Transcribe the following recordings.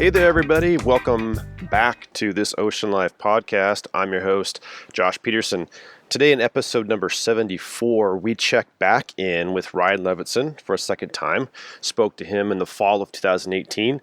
Hey there, everybody. Welcome back to this Ocean Life podcast. I'm your host, Josh Peterson. Today in episode number 74, we check back in with Ryan Levinson for a second time. Spoke to him in the fall of 2018.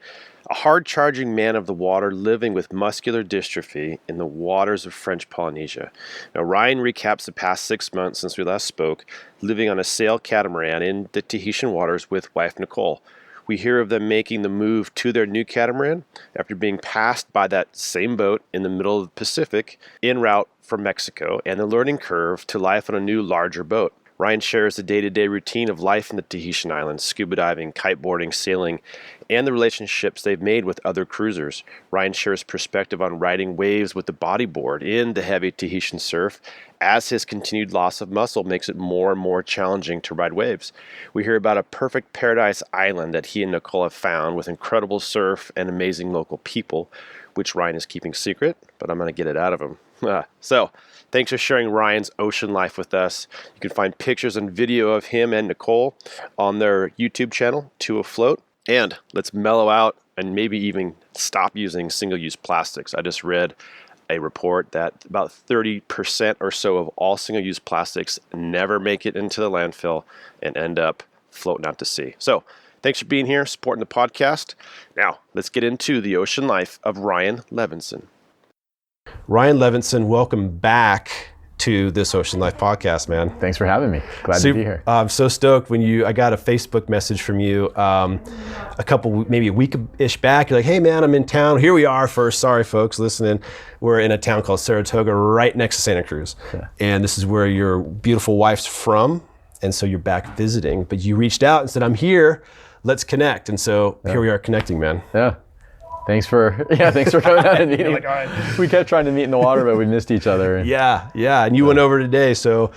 A hard-charging man of the water living with muscular dystrophy in the waters of French Polynesia. Now, Ryan recaps the past 6 months since we last spoke, living on a sail catamaran in the Tahitian waters with wife Nicole. We hear of them making the move to their new catamaran after being passed by that same boat in the middle of the Pacific en route from Mexico, and the learning curve to life on a new, larger boat. Ryan shares the day-to-day routine of life in the Tahitian Islands, scuba diving, kiteboarding, sailing, and the relationships they've made with other cruisers. Ryan shares perspective on riding waves with the bodyboard in the heavy Tahitian surf, as his continued loss of muscle makes it more and more challenging to ride waves. We hear about a perfect paradise island that he and Nicole have found with incredible surf and amazing local people, which Ryan is keeping secret, but I'm going to get it out of him. So, thanks for sharing Ryan's ocean life with us. You can find pictures and video of him and Nicole on their YouTube channel, Afloat. And let's mellow out and maybe even stop using single-use plastics. I just read a report that about 30% or so of all single-use plastics never make it into the landfill and end up floating out to sea. So, thanks for being here, supporting the podcast. Now, let's get into the ocean life of Ryan Levinson. Ryan Levinson, welcome back to this Ocean Life podcast, man. Thanks for having me. Glad to be here. I'm so stoked I got a Facebook message from you maybe a week-ish back. You're like, hey man, I'm in town. Here we are first. Sorry folks listening. We're in a town called Saratoga right next to Santa Cruz. Yeah. And this is where your beautiful wife's from. And so you're back visiting, but you reached out and said, I'm here, let's connect. And so Here we are connecting, man. Yeah. Thanks for coming out and meeting. Like, all right. We kept trying to meet in the water, but we missed each other. Yeah. And you went over today, so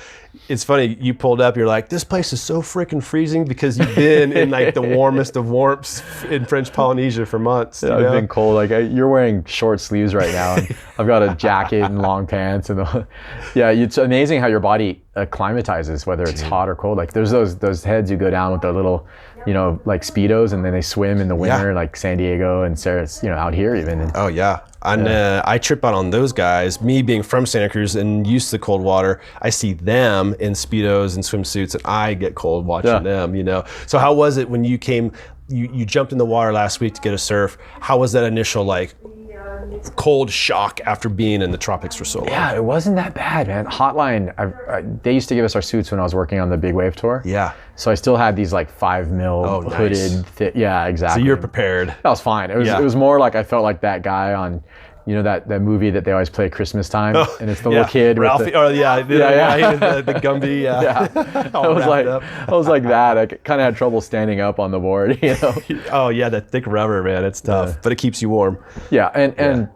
it's funny. You pulled up. You're like, this place is so freaking freezing because you've been in like the warmest of warmths in French Polynesia for months. Yeah, I've been cold. Like you're wearing short sleeves right now, and I've got a jacket and long pants. And it's amazing how your body acclimatizes, whether it's hot or cold. Like there's those heads you go down with the little, like Speedos, and then they swim in the winter, like San Diego and Sarah's, out here even. And, I trip out on those guys. Me being from Santa Cruz and used to cold water, I see them in Speedos and swimsuits, and I get cold watching them, So how was it when you came, you jumped in the water last week to get a surf? How was that initial cold shock after being in the tropics for so long? Yeah, it wasn't that bad, man. Hotline, they used to give us our suits when I was working on the big wave tour. Yeah. So I still had these 5 mil hooded, yeah, exactly. So you're prepared. That was fine. It was more like I felt like that guy on, that movie that they always play at Christmas time, and it's the little kid. Ralphie, with the Gumby. Yeah. I was like that. I kind of had trouble standing up on the board, Oh yeah, that thick rubber, man. It's tough, but it keeps you warm. Yeah, and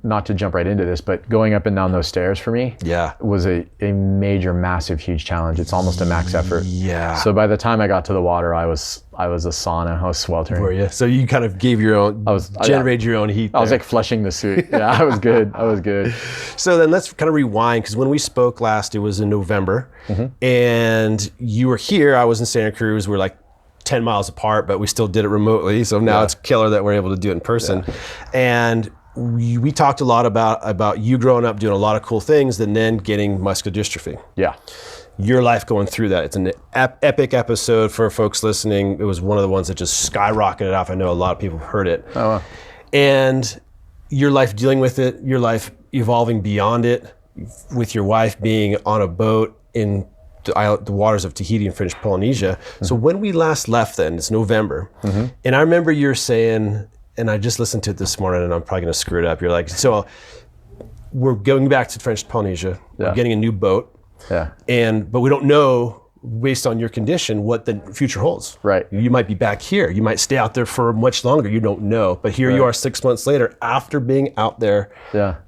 not to jump right into this, but going up and down those stairs for me was a major, massive, huge challenge. It's almost a max effort. Yeah. So by the time I got to the water, I was a sauna. I was sweltering. Were you? So you kind of gave your own, generated your own heat. I was like flushing the suit. Yeah, I was good. So then let's kind of rewind, because when we spoke last, it was in November, and you were here. I was in Santa Cruz. We're like 10 miles apart, but we still did it remotely. So now it's killer that we're able to do it in person. Yeah. And we talked a lot about you growing up doing a lot of cool things and then getting muscular dystrophy. Yeah. Your life going through that. It's an epic episode for folks listening. It was one of the ones that just skyrocketed off. I know a lot of people have heard it. Oh, wow. And your life dealing with it, your life evolving beyond it, with your wife being on a boat in the waters of Tahiti and French Polynesia. So when we last left then, it's November. And I remember you were saying, and I just listened to it this morning, and I'm probably going to screw it up. You're like, so we're going back to French Polynesia. We're getting a new boat. Yeah. But we don't know, based on your condition, what the future holds. Right. You might be back here. You might stay out there for much longer. You don't know. But here you are 6 months later after being out there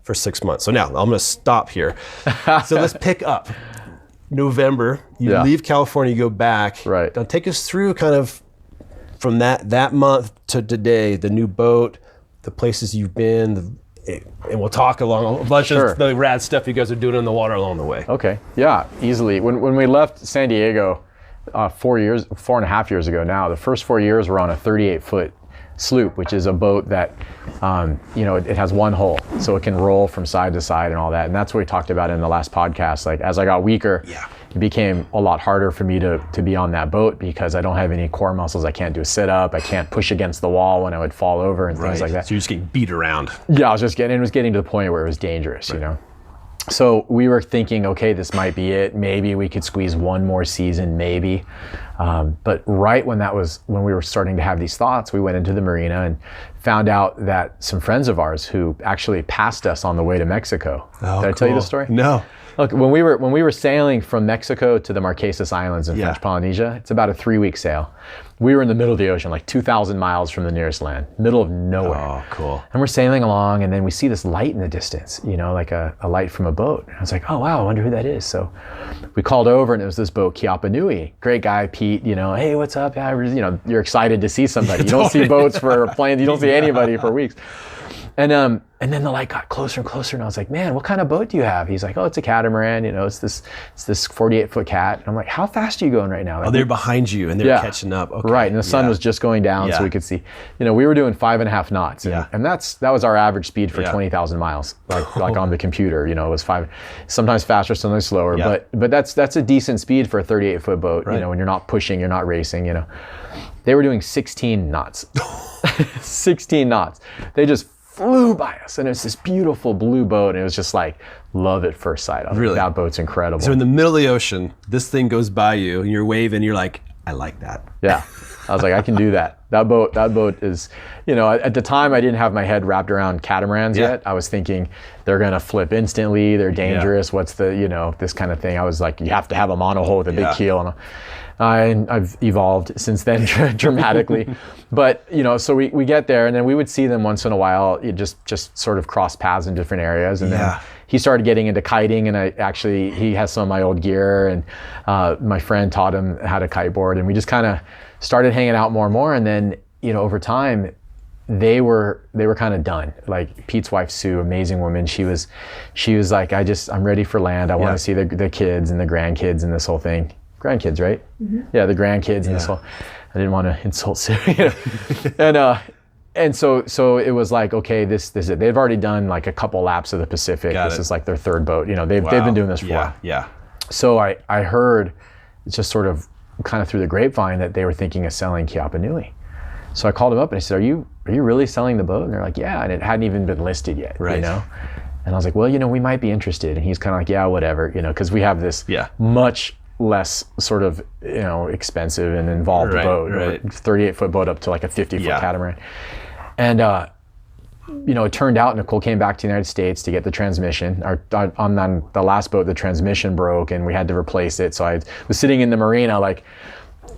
for 6 months. So now I'm going to stop here. So let's pick up. November, you leave California, you go back. Right. Now take us through kind of from that month to today, the new boat, the places you've been, and we'll talk along a bunch of the rad stuff you guys are doing in the water along the way. Okay, yeah, easily. When we left San Diego 4.5 years ago now, the first 4 years were on a 38-foot sloop, which is a boat that, it has one hull, so it can roll from side to side and all that. And that's what we talked about in the last podcast. Like, as I got weaker, it became a lot harder for me to be on that boat because I don't have any core muscles. I can't do a sit up. I can't push against the wall when I would fall over and things like that. So you're just getting beat around. Yeah, it was getting to the point where it was dangerous, So we were thinking, okay, this might be it. Maybe we could squeeze one more season, maybe. But right when we were starting to have these thoughts, we went into the marina and found out that some friends of ours who actually passed us on the way to Mexico. Oh, Did I tell you the story? No. Look, when we were sailing from Mexico to the Marquesas Islands in French Polynesia, it's about a 3-week sail. We were in the middle of the ocean, like 2,000 miles from the nearest land, middle of nowhere. Oh, cool. And we're sailing along, and then we see this light in the distance, like a light from a boat. And I was like, oh, wow, I wonder who that is. So we called over, and it was this boat, Kiapa Nui. Great guy, Pete, hey, what's up? Yeah, you're excited to see somebody. You don't see boats for planes. You don't see anybody for weeks. And then the light got closer and closer, and I was like, man, what kind of boat do you have? He's like, oh, it's a catamaran, it's this 48-foot cat. And I'm like, how fast are you going right now? Like, they're behind you and they're catching up. Okay. Right, and the sun was just going down, so we could see. We were doing 5.5 knots, and that was our average speed for 20,000 miles, like on the computer. It was 5, sometimes faster, sometimes slower, but that's a decent speed for a 38-foot boat. When you're not pushing, you're not racing. They were doing 16 knots, 16 knots. They just flew by us, and it's this beautiful blue boat, and it was just like love at first sight. Really? That boat's incredible. So in the middle of the ocean, this thing goes by you, and you're waving. You're like, I like that. Yeah, I was like, I can do that. That boat is, at the time I didn't have my head wrapped around catamarans yet. I was thinking they're gonna flip instantly. They're dangerous. What's the this kind of thing? I was like, you have to have a monohull with a big keel, and I've evolved since then dramatically. But so we get there, and then we would see them once in a while. You just sort of cross paths in different areas, and then he started getting into kiting, and he has some of my old gear, and my friend taught him how to kiteboard, and we just kind of started hanging out more and more. And then over time, they were kind of done. Like Pete's wife Sue, amazing woman. She was like, I'm ready for land. I want to see the kids and the grandkids and this whole thing. Grandkids, right? Mm-hmm. Yeah, the grandkids and this whole. I didn't want to insult Sue, and so it was like, okay, this is it. They've already done like a couple laps of the Pacific. This is like their third boat. They've been doing this for a while. Yeah. So I heard just sort of kind of through the grapevine that they were thinking of selling Kiapa Nui. So I called them up and I said, are you really selling the boat? And they're like, yeah, and it hadn't even been listed yet. Right. And I was like, well, we might be interested. And he's kind of like, yeah, whatever, because we have this much less sort of expensive and involved boat, 38-foot boat up to like a 50-foot catamaran. And it turned out Nicole came back to the United States to get the transmission. On the last boat, the transmission broke and we had to replace it. So I was sitting in the marina like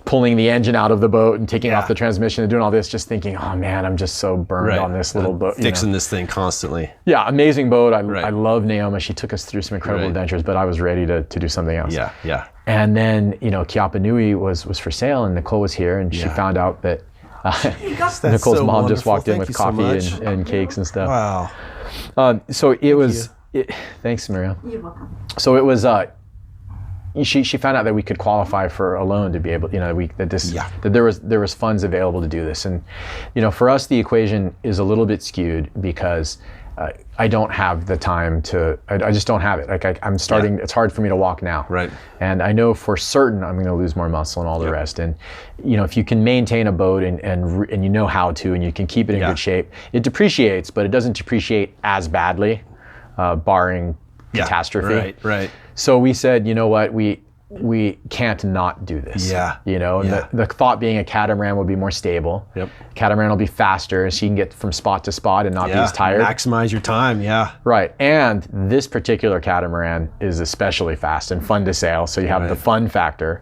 pulling the engine out of the boat and taking off the transmission and doing all this, just thinking, oh man, I'm just so burned on this little boat. Fixing this thing constantly. Yeah, amazing boat. I love Naoma. She took us through some incredible adventures, but I was ready to do something else. Yeah. And then, Kiapa Nui was for sale, and Nicole was here, and she found out that Nicole's mom just walked in with coffee and cakes and stuff. Wow. So it was, thanks, Maria. You're welcome. So it was, she found out that we could qualify for a loan to be able, that there was funds available to do this. And, for us, the equation is a little bit skewed because I don't have the time I just don't have it. Like I'm starting, it's hard for me to walk now. Right. And I know for certain I'm going to lose more muscle and all the rest. And, if you can maintain a boat and you know how to, and you can keep it in good shape, it depreciates, but it doesn't depreciate as badly, barring catastrophe. Right. So we said, you know what, we can't not do this. The thought being a catamaran will be more stable. Catamaran will be faster, so you can get from spot to spot and not be as tired. Maximize your time. Right. And this particular catamaran is especially fast and fun to sail, so you have the fun factor.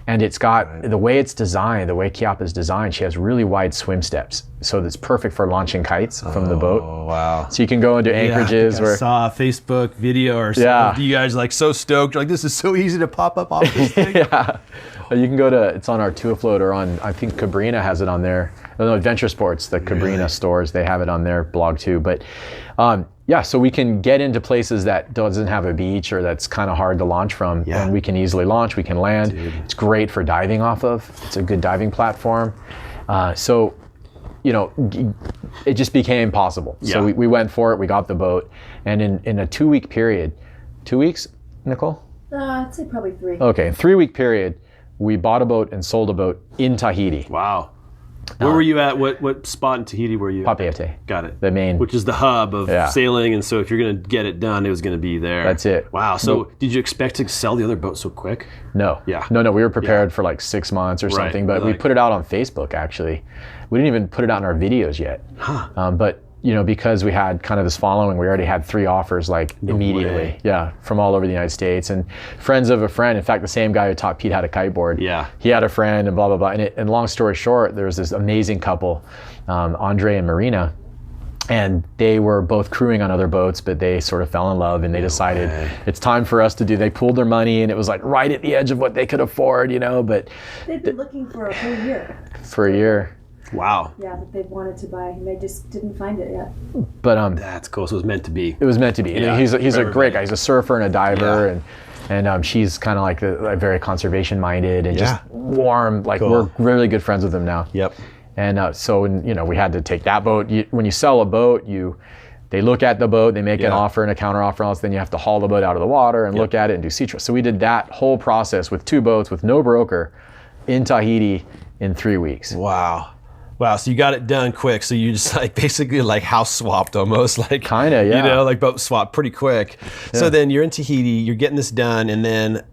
And it's got the way it's designed, the way Kiapa is designed, she has really wide swim steps. So that's perfect for launching kites from the boat. Oh, wow. So you can go into anchorages I saw a Facebook video or something. You guys like so stoked. You're like, this is so easy to pop up off this thing. You can go to, it's on our To Afloat or on, I think Cabrina has it on there. No, Adventure Sports, the Cabrina stores, they have it on their blog too. But so we can get into places that doesn't have a beach or that's kind of hard to launch from. And we can easily launch, we can land. It's great for diving off of. It's a good diving platform. So it just became possible. So we went for it. We got the boat, and in a 2-week period, 2 weeks, Nicole? I'd say probably 3. Okay, 3-week period, we bought a boat and sold a boat in Tahiti. Wow. Where were you at? What spot in Tahiti were you at? Papeete. Got it. The main. Which is the hub of sailing, and so if you're going to get it done, it was going to be there. That's it. Wow. So did you expect to sell the other boat so quick? No. Yeah. No, we were prepared for like 6 months or something, but we put it out on Facebook, actually. We didn't even put it out in our videos yet. Huh. But because we had kind of this following, we already had 3 offers immediately. Way. Yeah, from all over the United States, and friends of a friend. In fact, the same guy who taught Pete how to kiteboard. Yeah. He had a friend, and blah blah blah. And long story short, there was this amazing couple, Andre and Marina, and they were both crewing on other boats, but they sort of fell in love, and they decided it's time for us to do. They pooled their money, and it was like right at the edge of what they could afford, But they've been looking for a whole year. For a year. Wow. Yeah, that they've wanted to buy, and they just didn't find it yet. But that's cool. So it was meant to be. It was meant to be. Yeah, he's a great guy. He's a surfer and a diver, and she's kind of like very conservation minded and just warm. We're really good friends with him now. Yep. And so we had to take that boat. When you sell a boat, they look at the boat, they make an offer and a counter offer, and then you have to haul the boat out of the water and look at it and do sea trials. So we did that whole process with 2 boats with no broker in Tahiti in 3 weeks. Wow. Wow, so you got it done quick. So you just basically house swapped almost, kind of, yeah. Boat swap pretty quick. Yeah. So then you're in Tahiti, you're getting this done, and then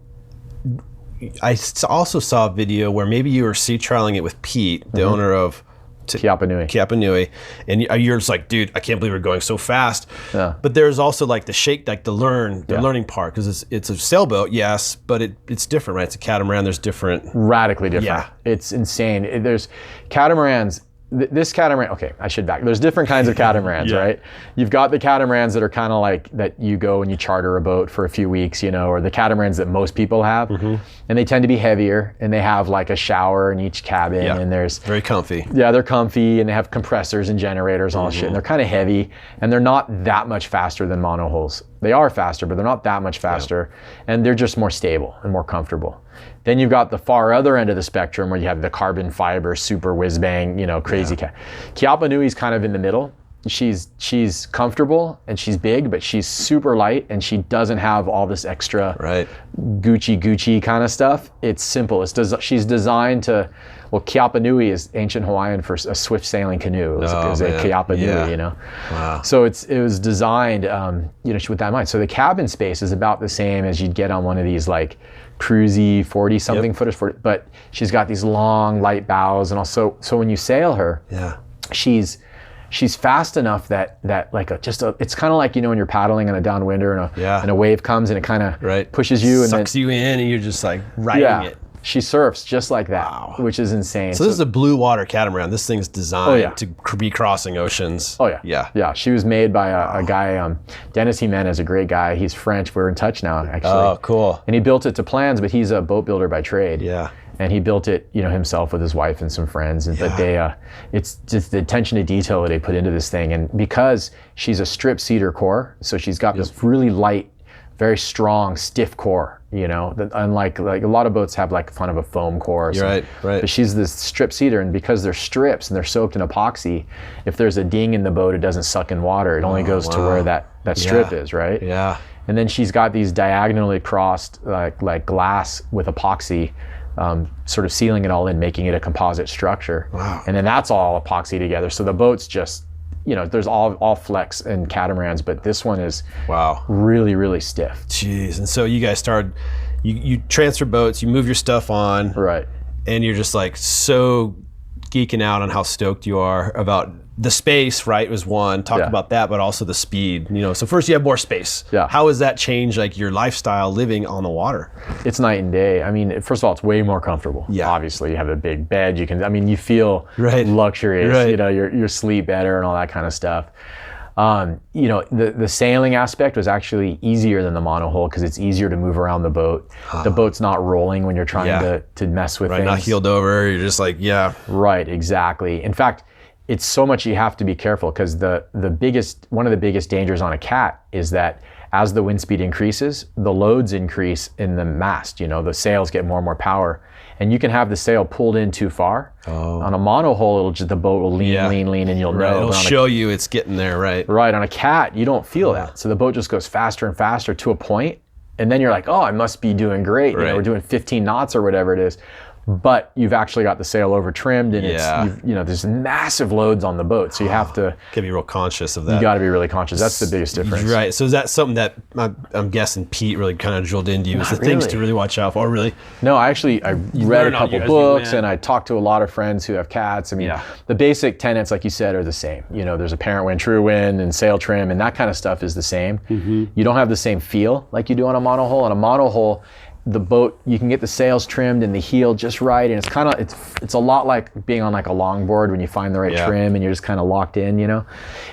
I also saw a video where maybe you were sea trialing it with Pete, the owner of Kiapa Nui, and you're just like, dude, I can't believe we're going so fast. Yeah. But there's also the learning part, because it's a sailboat, yes, but it's different, right? It's a catamaran. There's different, radically different. Yeah. It's insane. There's catamarans. This catamaran, okay, I should back. There's different kinds of catamarans, right? You've got the catamarans that are kind of like that you go and you charter a boat for a few weeks, or the catamarans that most people have. Mm-hmm. And they tend to be heavier, and they have a shower in each cabin, and there's very comfy. Yeah, they're comfy, and they have compressors and generators and all that shit. And they're kind of heavy, and they're not that much faster than monohulls. They are faster, but they're not that much faster, and they're just more stable and more comfortable. Then you've got the far other end of the spectrum where you have the carbon fiber, super whiz bang, crazy cat. Kiapa Nui's kind of in the middle. She's comfortable and she's big, but she's super light, and she doesn't have all this extra Gucci kind of stuff. It's simple. She's designed to. Well, Kiapa Nui is ancient Hawaiian for a swift sailing canoe. It was a Kiapa Nui, Wow. So it was designed, with that in mind. So the cabin space is about the same as you'd get on one of these cruisy 40-something footers, but she's got these long, light bows, and also, so when you sail her, she's fast enough that it's kind of like when you're paddling on a downwinder and a wave comes and it kind of pushes you and sucks you in, and you're just riding it. She surfs just like that, which is insane. So this is a blue water catamaran. This thing's designed to be crossing oceans. Oh yeah. Yeah. She was made by a guy, Dennis Jimenez, a great guy. He's French. We're in touch now, actually. Oh, cool. And he built it to plans, but he's a boat builder by trade. Yeah. And he built it, himself with his wife and some friends. But it's just the attention to detail that they put into this thing. And because she's a strip cedar core, so she's got this really light, very strong, stiff core. Unlike a lot of boats have kind of a foam core. Right. But she's this strip cedar, and because they're strips and they're soaked in epoxy, if there's a ding in the boat, it doesn't suck in water. It only goes to where that strip is, right? Yeah. And then she's got these diagonally crossed like glass with epoxy, sort of sealing it all in, making it a composite structure. Wow. And then that's all epoxy together. So the boat's just, there's all flex and catamarans, but this one is really, really stiff. Jeez. And so you guys started, you transfer boats, you move your stuff on. Right. And you're just so geeking out on how stoked you are about the space, right, was one. Talk about that, but also the speed. So first you have more space. Yeah. How has that changed your lifestyle living on the water? It's night and day. I mean, first of all, it's way more comfortable. Yeah. Obviously, you have a big bed. You feel luxurious. Right. You sleep better and all that kind of stuff. The sailing aspect was actually easier than the monohull because it's easier to move around the boat. The boat's not rolling when you're trying to mess with things. Not heeled over. You're just Right, exactly. In fact, it's so much you have to be careful because one of the biggest dangers on a cat is that as the wind speed increases, the loads increase in the mast. The sails get more and more power, and you can have the sail pulled in too far. On a monohull, the boat will lean, and you'll know. It'll show you it's getting there, right? Right. On a cat, you don't feel that. So the boat just goes faster and faster to a point, and then you're like, oh, I must be doing great. You know, we're doing 15 knots or whatever it is. But you've actually got the sail over trimmed, and there's massive loads on the boat, so you have to be real conscious of that. You got to be really conscious. That's the biggest difference. Right. So is that something that I'm guessing Pete really kind of drilled into you? Is the things to really watch out for? Really? No, I read a couple books, and I talked to a lot of friends who have cats. I mean, the basic tenets, like you said, are the same. You know, there's apparent wind, true wind, and sail trim, and that kind of stuff is the same. You don't have the same feel like you do on a monohull. On a monohull, the boat, you can get the sails trimmed and the heel just right, and it's kind of it's a lot like being on like a longboard when you find the right trim and you're just kind of locked in, you know.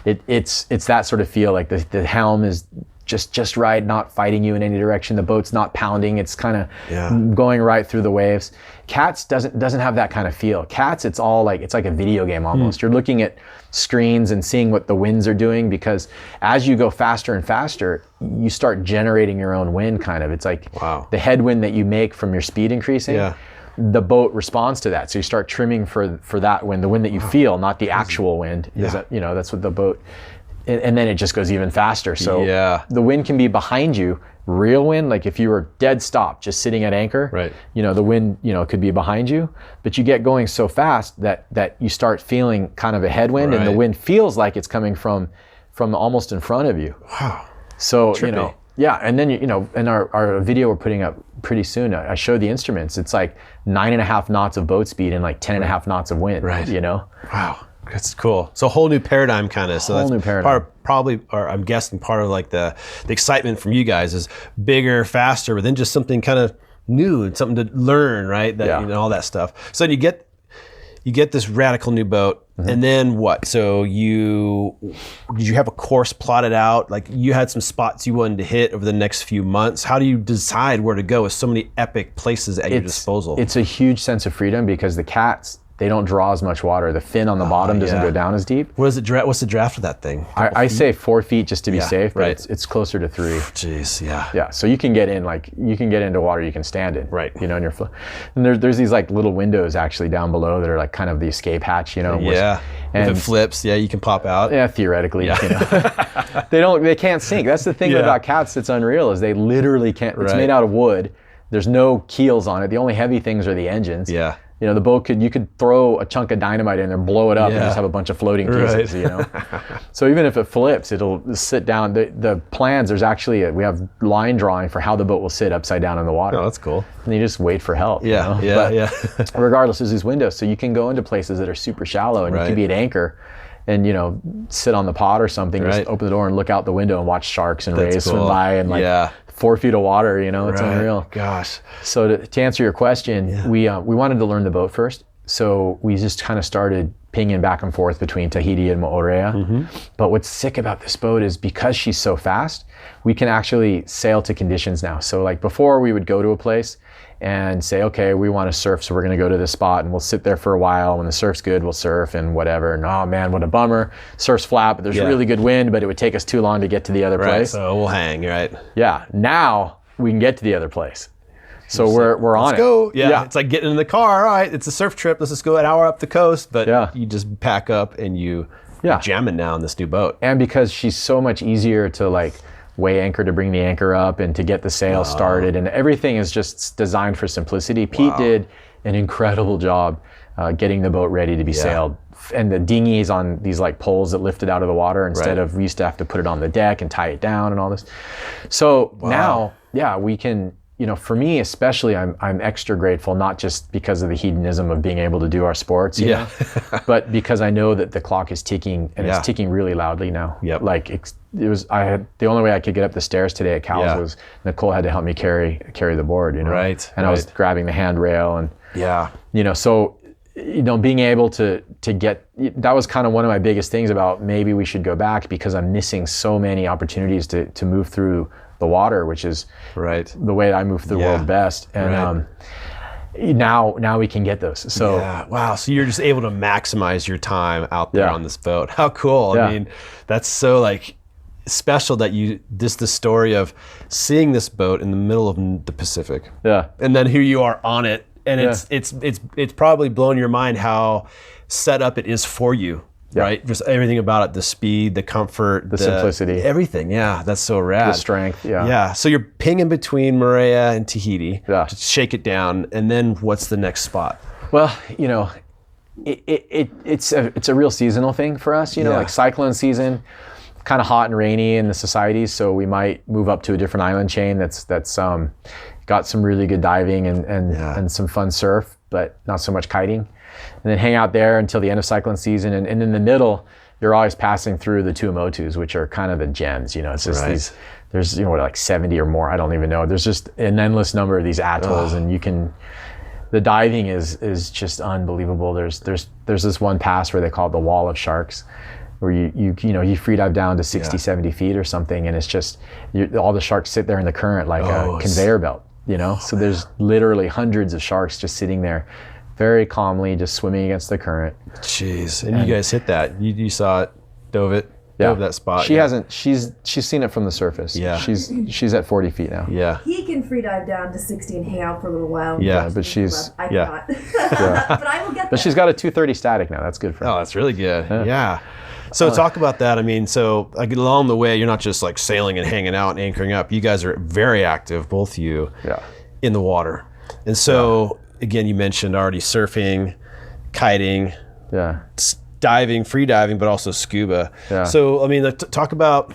It's that sort of feel, like the helm is just right, not fighting you in any direction. The boat's not pounding, it's kind of going right through the waves. Cats doesn't have that kind of feel. Cats, it's like a video game almost. You're looking at screens and seeing what the winds are doing, because as you go faster and faster, you start generating your own wind kind of. It's like the headwind that you make from your speed increasing, the boat responds to that. So you start trimming for that wind, the wind that you feel, not the actual wind. That's what the boat, and then it just goes even faster. So the wind can be behind you, real wind, like if you were dead stop, just sitting at anchor, the wind, could be behind you, but you get going so fast that you start feeling kind of a headwind, and the wind feels like it's coming from almost in front of you. Wow. So, Trippy. and then, in our video we're putting up pretty soon, I showed the instruments. It's like 9.5 knots of boat speed and like 10.5 knots of wind, Wow. That's cool. So a whole new paradigm kind of. So that's new paradigm. I'm guessing part of like the excitement from you guys is bigger, faster, but then just something kind of new and something to learn, right? All that stuff. So you get this radical new boat, and then what? So did you have a course plotted out? Like you had some spots you wanted to hit over the next few months. How do you decide where to go with so many epic places at your disposal? It's a huge sense of freedom, because the cats, they don't draw as much water. The fin on the bottom doesn't go down as deep. What's the draft of that thing? I say 4 feet just to be safe, but it's closer to 3. Jeez, Yeah, so you can get into water you can stand in. Right. And there's these like little windows actually down below that are like kind of the escape hatch, and if it flips, you can pop out. Yeah, theoretically. They can't sink. That's the thing about cats that's unreal, is they literally can't. It's made out of wood. There's no keels on it. The only heavy things are the engines. Yeah. The boat you could throw a chunk of dynamite in there, blow it up, and just have a bunch of floating pieces, So even if it flips, it'll sit down. The plans, we have line drawing for how the boat will sit upside down in the water. Oh, that's cool. And you just wait for help. But regardless, there's these windows, so you can go into places that are super shallow, and you can be at anchor and sit on the pod or something, just open the door and look out the window and watch sharks and rays swim by, and 4 feet of water, it's unreal. Gosh. So to answer your question, we wanted to learn the boat first. So we just kind of started pinging back and forth between Tahiti and Moorea. But what's sick about this boat is, because she's so fast, we can actually sail to conditions now. So like before, we would go to a place and say, okay, we want to surf, so we're going to go to this spot, and we'll sit there for a while. When the surf's good, we'll surf and whatever. And oh man, what a bummer. Surf's flat, but there's really good wind, but it would take us too long to get to the other place. So we'll hang, right? Yeah. Now we can get to the other place. So we're on it. Let's go. Yeah. It's like getting in the car. All right, it's a surf trip. Let's just go an hour up the coast. But you just pack up and you're jamming now in this new boat. And because she's so much easier to like weigh anchor, to bring the anchor up and to get the sail started, and everything is just designed for simplicity. Pete did an incredible job getting the boat ready to be sailed. And the dinghies on these like poles that lift it out of the water, instead of, we used to have to put it on the deck and tie it down and all this. So now, we can, for me especially, I'm extra grateful, not just because of the hedonism of being able to do our sports, but because I know that the clock is ticking, and it's ticking really loudly now. Like the only way I could get up the stairs today at Cal's was Nicole had to help me carry the board, and I was grabbing the handrail, and so being able to get, that was kind of one of my biggest things about maybe we should go back, because I'm missing so many opportunities to move through the water, which is the way I move through the world best. And now we can get those. So wow. So you're just able to maximize your time out there on this boat. How cool. I mean, that's so like special that the story of seeing this boat in the middle of the Pacific. And then here you are on it And it's probably blown your mind how set up it is for you. Yeah. Right, just everything about it—the speed, the comfort, the simplicity, everything. Yeah, that's so rad. the strength. Yeah, Yeah. So you're pinging between Moorea and Tahiti. Yeah. To shake it down, and then what's the next spot? Well, it's a real seasonal thing for us. Like cyclone season, kind of hot and rainy in the Societies, so we might move up to a different island chain that's got some really good diving and some fun surf, but not so much kiting. And then hang out there until the end of cyclone season. And in the middle, you're always passing through the Tuamotus, which are kind of the gems. It's just there's like 70 or more. I don't even know. There's just an endless number of these atolls, and the diving is just unbelievable. There's this one pass where they call it the Wall of Sharks, where you free dive down to 60, 70 feet or something, and it's just all the sharks sit there in the current like a conveyor belt. So there's literally hundreds of sharks just sitting there, very calmly, just swimming against the current. Jeez, and you guys hit that. You saw it, dove that spot. She hasn't. She's seen it from the surface. Yeah. She's at 40 feet now. Yeah. He can free dive down to 60 and hang out for a little while. Yeah, but she's I cannot. But I will get there. But she's got a 230 static now. That's good for her. Oh, that's really good. Yeah. So talk about that. I mean, so like along the way, you're not just like sailing and hanging out and anchoring up. You guys are very active, both of you, in the water. And so again, you mentioned already surfing, kiting, diving, free diving, but also scuba. Yeah. So I mean, talk about.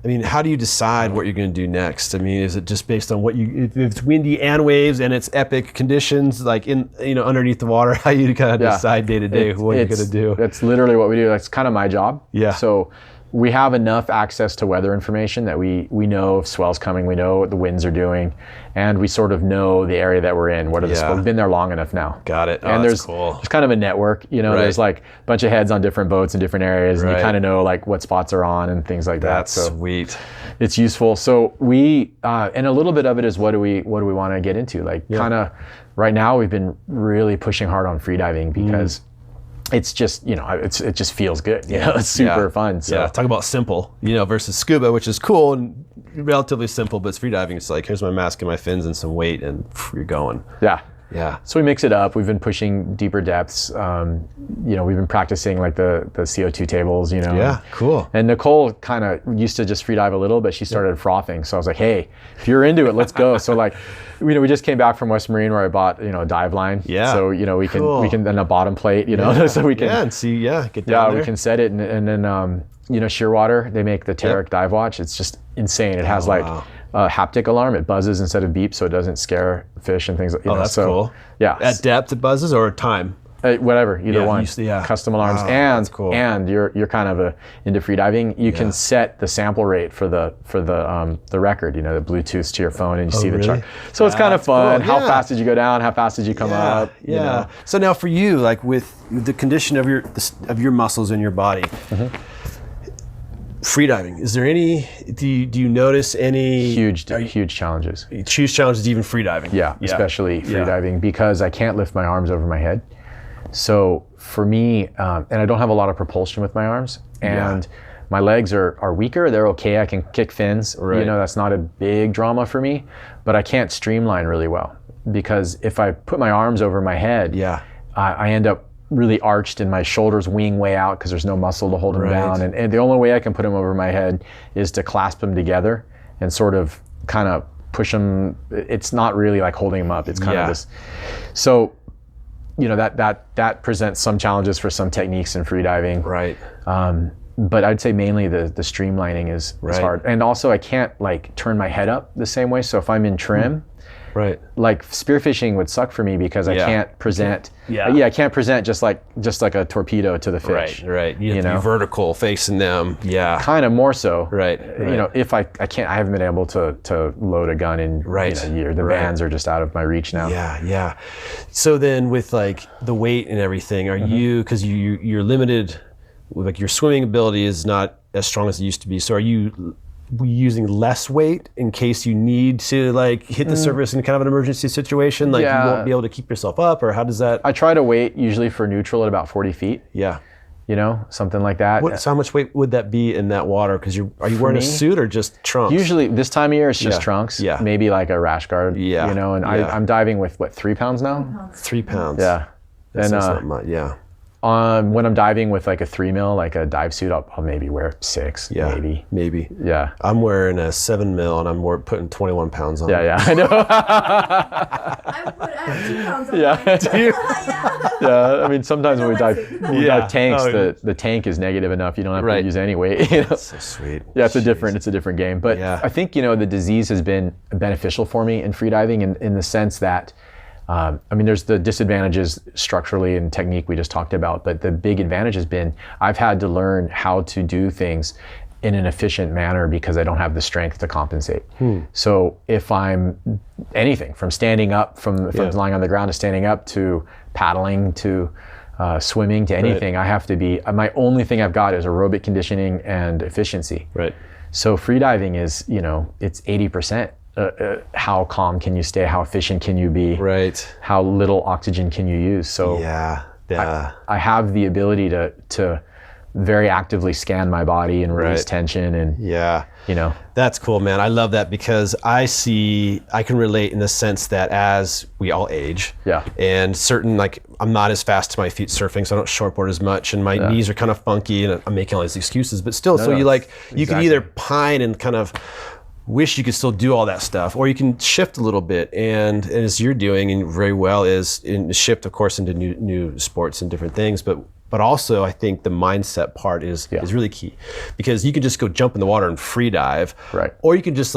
I mean, how do you decide what you're going to do next? I mean, is it just based on if it's windy and waves and it's epic conditions, like underneath the water? How you kind of decide day to day what you're going to do? That's literally what we do. That's kind of my job. Yeah. So we have enough access to weather information that we know if swell's coming, we know what the winds are doing, and we sort of know the area that we're in. What are the swells? We've been there long enough now. Got it. And that's cool. There's kind of a network. There's like a bunch of heads on different boats in different areas, and you kind of know like what spots are on and things like that. That's sweet. It's useful. So we and a little bit of it is what do we want to get into? Like kind of right now we've been really pushing hard on freediving because it's just it just feels good. It's super fun. So talk about simple, versus scuba, which is cool and relatively simple, but it's freediving. It's like, here's my mask and my fins and some weight, and you're going. Yeah. So we mix it up. We've been pushing deeper depths. We've been practicing like the CO2 tables, Yeah, cool. And Nicole kind of used to just free dive a little, but she started frothing. So I was like, hey, if you're into it, let's go. So like, we just came back from West Marine where I bought, a dive line. Yeah. So, we can then a bottom plate, so we can. Yeah, and see, get down there. We can set it. And then, Shearwater, they make the Tarek dive watch. It's just insane. It has a haptic alarm. It buzzes instead of beep, so it doesn't scare fish and things like that. Oh, that's cool. Yeah. At depth it buzzes or time? Whatever, either one. Custom alarms. Wow, and that's cool. And you're kind of into free diving. You can set the sample rate for the record, the Bluetooth to your phone, and you see the chart. So it's kind of fun. Cool. How fast did you go down? How fast did you come up? Yeah. So now for you, like with the condition of your muscles in your body, freediving, is there any, do you notice any huge challenges? Huge challenges even freediving? Yeah, especially freediving, because I can't lift my arms over my head. So for me, and I don't have a lot of propulsion with my arms, and my legs are weaker. They're okay. I can kick fins. Right. That's not a big drama for me, but I can't streamline really well, because if I put my arms over my head, I end up really arched and my shoulders wing way out because there's no muscle to hold them down. And the only way I can put them over my head is to clasp them together and sort of kind of push them. It's not really like holding them up. It's kind of this. So, that presents some challenges for some techniques in freediving. Right. But I'd say mainly the streamlining is hard. And also I can't like turn my head up the same way. So if I'm in trim, like spearfishing would suck for me because I can't present. I can't present just like a torpedo to the fish. Right. You have to be vertical facing them. Yeah. Kind of more so. Right. If I can't, I haven't been able to load a gun in a year. The bands are just out of my reach now. Yeah. So then with like the weight and everything, are you, because you're limited, like your swimming ability is not as strong as it used to be. So are you using less weight in case you need to like hit the surface in kind of an emergency situation? Like you won't be able to keep yourself up, or how does that? I try to wait usually for neutral at about 40 feet. Yeah. something like that. So how much weight would that be in that water? Because are you wearing a suit or just trunks? Usually this time of year, it's just trunks. Yeah. Maybe like a rash guard. Yeah. And I'm diving with 3 pounds now? 3 pounds. Yeah. That's not much. Yeah. When I'm diving with like a 3 mil, like a dive suit, I'll maybe wear 6, maybe. Yeah. I'm wearing a 7 mil and I'm putting 21 pounds on. Yeah, I know. I have 2 pounds on mine. Yeah, I mean, sometimes when we dive tanks, the tank is negative enough. You don't have to use any weight. That's so sweet. Yeah, it's a different game. But I think, the disease has been beneficial for me in freediving in the sense that, there's the disadvantages structurally and technique we just talked about, but the big advantage has been I've had to learn how to do things in an efficient manner because I don't have the strength to compensate. So if I'm anything from standing up, from lying on the ground to standing up to paddling to swimming to anything, I have to be, my only thing I've got is aerobic conditioning and efficiency. Right. So freediving is, it's 80%. How calm can you stay? How efficient can you be? Right. How little oxygen can you use? So I have the ability to very actively scan my body and release tension and That's cool, man. I love that because I can relate in the sense that as we all age, and certain, like, I'm not as fast to my feet surfing, so I don't shortboard as much, and my knees are kind of funky, and I'm making all these excuses, but still, you can either pine and kind of wish you could still do all that stuff, or you can shift a little bit, and as you're doing and very well is shift, of course, into new sports and different things, but also I think the mindset part is really key, because you can just go jump in the water and free dive, or you can just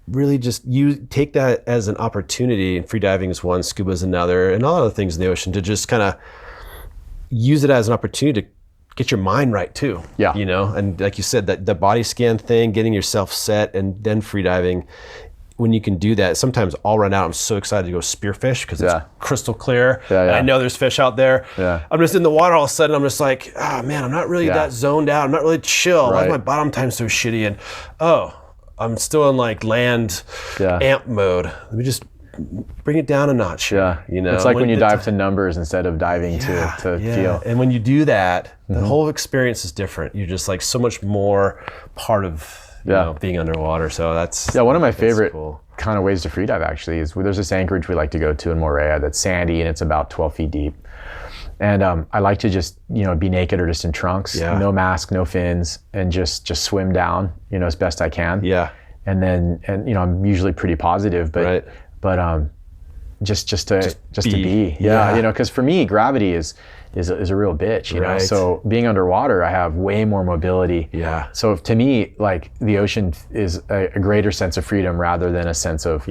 really just take that as an opportunity, and free diving is one, scuba is another, and all other things in the ocean, to just kind of use it as an opportunity to get your mind right too. Yeah. And like you said, that the body scan thing, getting yourself set, and then free diving, when you can do that, sometimes I'll run out. I'm so excited to go spearfish because it's crystal clear. And I know there's fish out there. I'm just in the water, all of a sudden I'm just like, oh man, I'm not really that zoned out. I'm not really chill. Why is my bottom time so shitty? And I'm still in like land amp mode. Let me just bring it down a notch. It's like when you dive to numbers instead of diving to feel. And when you do that, the whole experience is different. You're just like so much more part of being underwater. So that's one of my favorite kind of ways to free dive actually is there's this anchorage we like to go to in Moorea that's sandy and it's about 12 feet deep. And I like to just be naked or just in trunks, no mask, no fins, and just swim down as best I can. And then I'm usually pretty positive, but just to be. Because for me, gravity is a real bitch, So being underwater, I have way more mobility. So to me, like the ocean is a greater sense of freedom rather than a sense of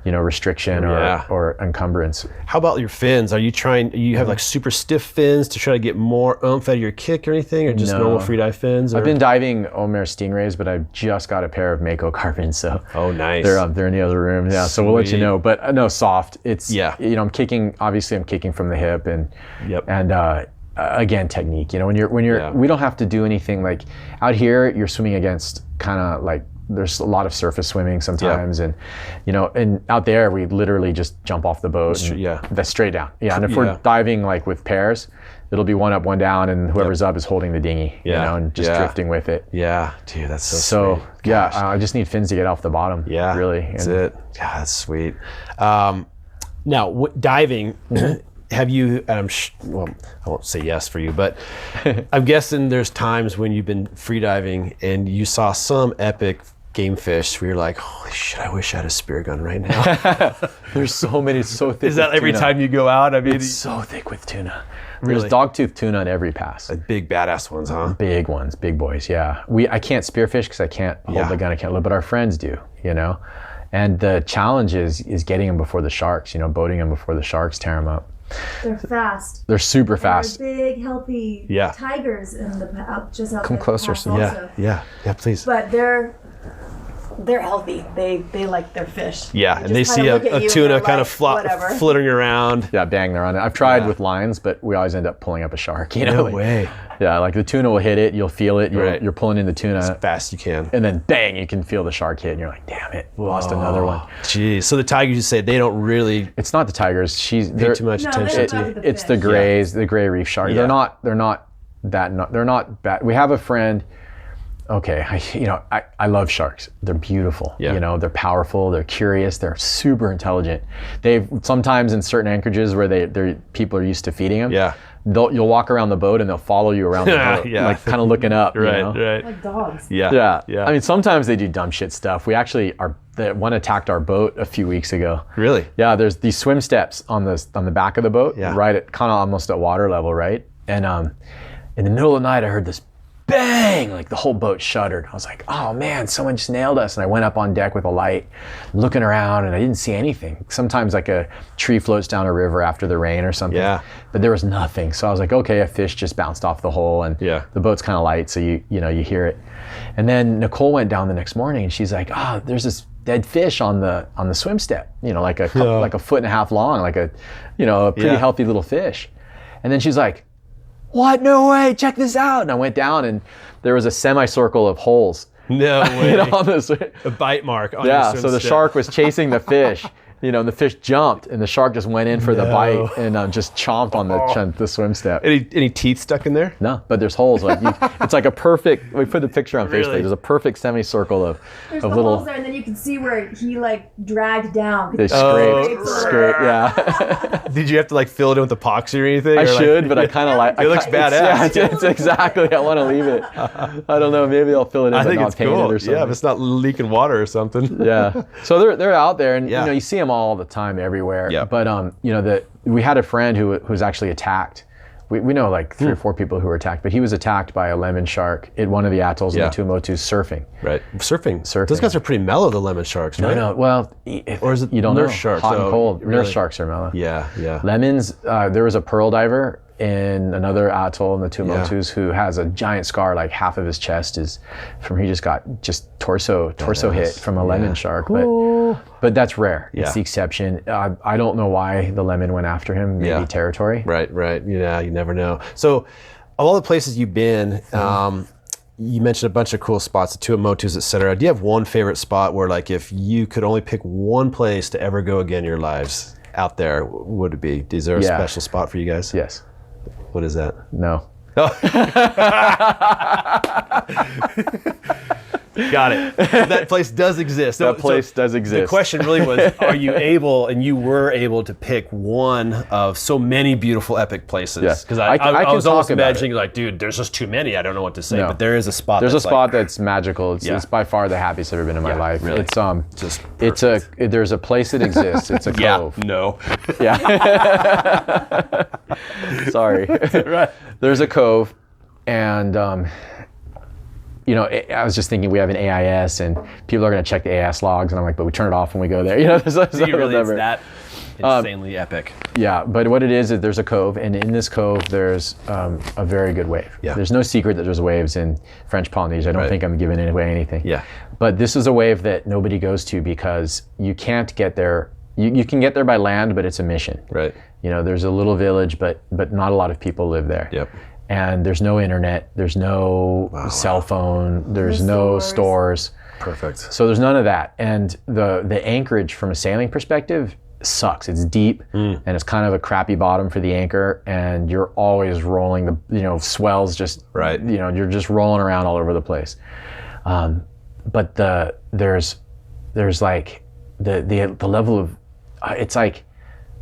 restriction or encumbrance. How about your fins? You have like super stiff fins to try to get more oomph out of your kick or anything, or just normal free dive fins? I've been diving Omer Stingrays, but I've just got a pair of Mako carbons, so nice. They're in the other room. So we'll let you know. But no, soft. It's I'm kicking from the hip and again, technique. When you're we don't have to do anything. Like out here, you're swimming against kind of like there's a lot of surface swimming sometimes, and and out there we literally just jump off the boat. That's straight down. And if we're diving like with pairs, it'll be one up, one down, and whoever's up is holding the dinghy. And just drifting with it. Dude, that's so sweet. I just need fins to get off the bottom. Really. That's it. Yeah, that's sweet. Now diving. Have you, I won't say yes for you, but I'm guessing there's times when you've been freediving and you saw some epic game fish where you're like, holy shit, I wish I had a spear gun right now. There's so many, so thick. Is that every time you go out? I mean, it's so thick with tuna. Really? There's dogtooth tuna at every pass. Big badass ones, huh? Big ones, big boys, I can't spearfish because I can't hold the gun, I can't load, but our friends do, And the challenge is getting them before the sharks, boating them before the sharks tear them up. They're fast. They're super fast. They're big, healthy tigers in the just out. Come closer. Yeah, please. But they're healthy. They like their fish. And they see a tuna kind of fluttering around. Bang, they're on it. I've tried with lines, but we always end up pulling up a shark. No way. Like the tuna will hit it, you'll feel it, you're pulling in the tuna as fast as you can, and then bang, you can feel the shark hit, and you're like, damn it, lost another one. Geez, so the tigers, you say they don't really? It's not the tigers. They're too much attention to. It's the grays, the gray reef shark. They're not they're not bad. We have a friend. Okay, I love sharks. They're beautiful. Yeah. They're powerful. They're curious. They're super intelligent. They've sometimes in certain anchorages where people are used to feeding them. Yeah. You'll walk around the boat and they'll follow you around the boat, Yeah. like kind of looking up. Right. Like dogs. Yeah. I mean, sometimes they do dumb shit stuff. We actually one attacked our boat a few weeks ago. Really? Yeah. There's these swim steps on the back of the boat, right at kind of almost at water level, right? And in the middle of the night, I heard this bang, like the whole boat shuddered. I was like, oh man, someone just nailed us. And I went up on deck with a light, looking around, and I didn't see anything. Sometimes like a tree floats down a river after the rain or something. Yeah. But there was nothing. So I was like, okay, a fish just bounced off the hole, and the boat's kind of light, so you hear it. And then Nicole went down the next morning, and she's like, there's this dead fish on the swim step, like a foot and a half long, like a pretty healthy little fish. And then she's like, what? No way, check this out. And I went down and there was a semicircle of holes. No way. On this. A bite mark on your swim so the step. shark was chasing the fish, and the fish jumped and the shark just went in for the bite and just chomped on the swim step. Any teeth stuck in there? No, but there's holes. It's like a perfect, we put the picture on Really? Facebook. There's a perfect semicircle of There's the little, holes there, and then you can see where he like dragged down. they scrape, yeah. Did you have to like fill it in with epoxy or anything? I or should, but I kind of like It looks badass. It's exactly, I want to leave it. I don't know, maybe I'll fill it in, I but think not it's paint it cool. or something. Yeah, if it's not leaking water or something. Yeah. So they're out there, and Yeah. you see them all the time, everywhere. Yeah. But we had a friend who was actually attacked. We know like 3 or 4 people who were attacked, but he was attacked by a lemon shark at one of the atolls in the Tuamotus surfing. Right. Surfing. Those guys are pretty mellow, the lemon sharks, right? No. Well, Or is it you don't nurse know. sharks? Hot and cold. Really? Nurse sharks are mellow. Yeah. Lemons. There was a pearl diver in another atoll in the Tuamotus who has a giant scar, like half of his chest is from he just got torso hit from a lemon shark. But that's rare. It's the exception. I don't know why the lemon went after him. Maybe territory. Right. Yeah, you never know. So, of all the places you've been, you mentioned a bunch of cool spots, the Tuamotus, et cetera. Do you have one favorite spot where, like, if you could only pick one place to ever go again in your lives out there, what would it be? Is there a special spot for you guys? Yes. What is that? No. Got it. That place does exist. That place does exist. The question really was, are you able, and you were able to pick one of so many beautiful, epic places? Yes. Because I can was talk almost about imagining, like, dude, there's just too many. I don't know what to say. No. But there is a spot. There's a spot that's magical. It's by far the happiest I've ever been in my life. Really. There's a place that exists. It's a cove. No. Yeah. Sorry. Right. There's a cove, and I was just thinking we have an AIS, and people are going to check the AIS logs, and I'm like, but we turn it off when we go there. It's that insanely epic. Yeah, but what it is there's a cove, and in this cove there's a very good wave. Yeah. There's no secret that there's waves in French Polynesia. I don't think I'm giving away anything. Yeah. But this is a wave that nobody goes to because you can't get there. You can get there by land, but it's a mission. Right. There's a little village, but not a lot of people live there. Yep. And there's no internet, there's no cell phone, there's no stores. Perfect. So there's none of that. And the anchorage from a sailing perspective sucks. It's deep and it's kind of a crappy bottom for the anchor, and you're always rolling swells just you're just rolling around all over the place. But there's like the level of it's like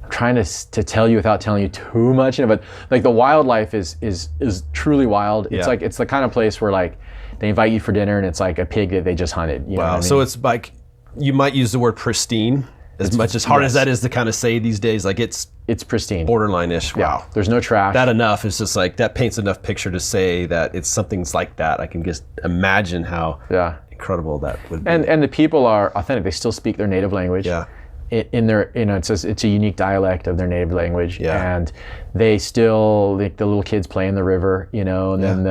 I'm trying to tell you without telling you too much, but like the wildlife is truly wild. It's like it's the kind of place where like they invite you for dinner and it's like a pig that they just hunted. You know what I mean? So it's like you might use the word pristine as much as hard as that is to kind of say these days. Like it's pristine, borderline-ish. Wow. Yeah, there's no trash. That enough is just like that paints enough picture to say that it's something like that. I can just imagine how incredible that would be. And the people are authentic. They still speak their native language. Yeah. In their, it's a unique dialect of their native language, and they still, like the little kids play in the river, and then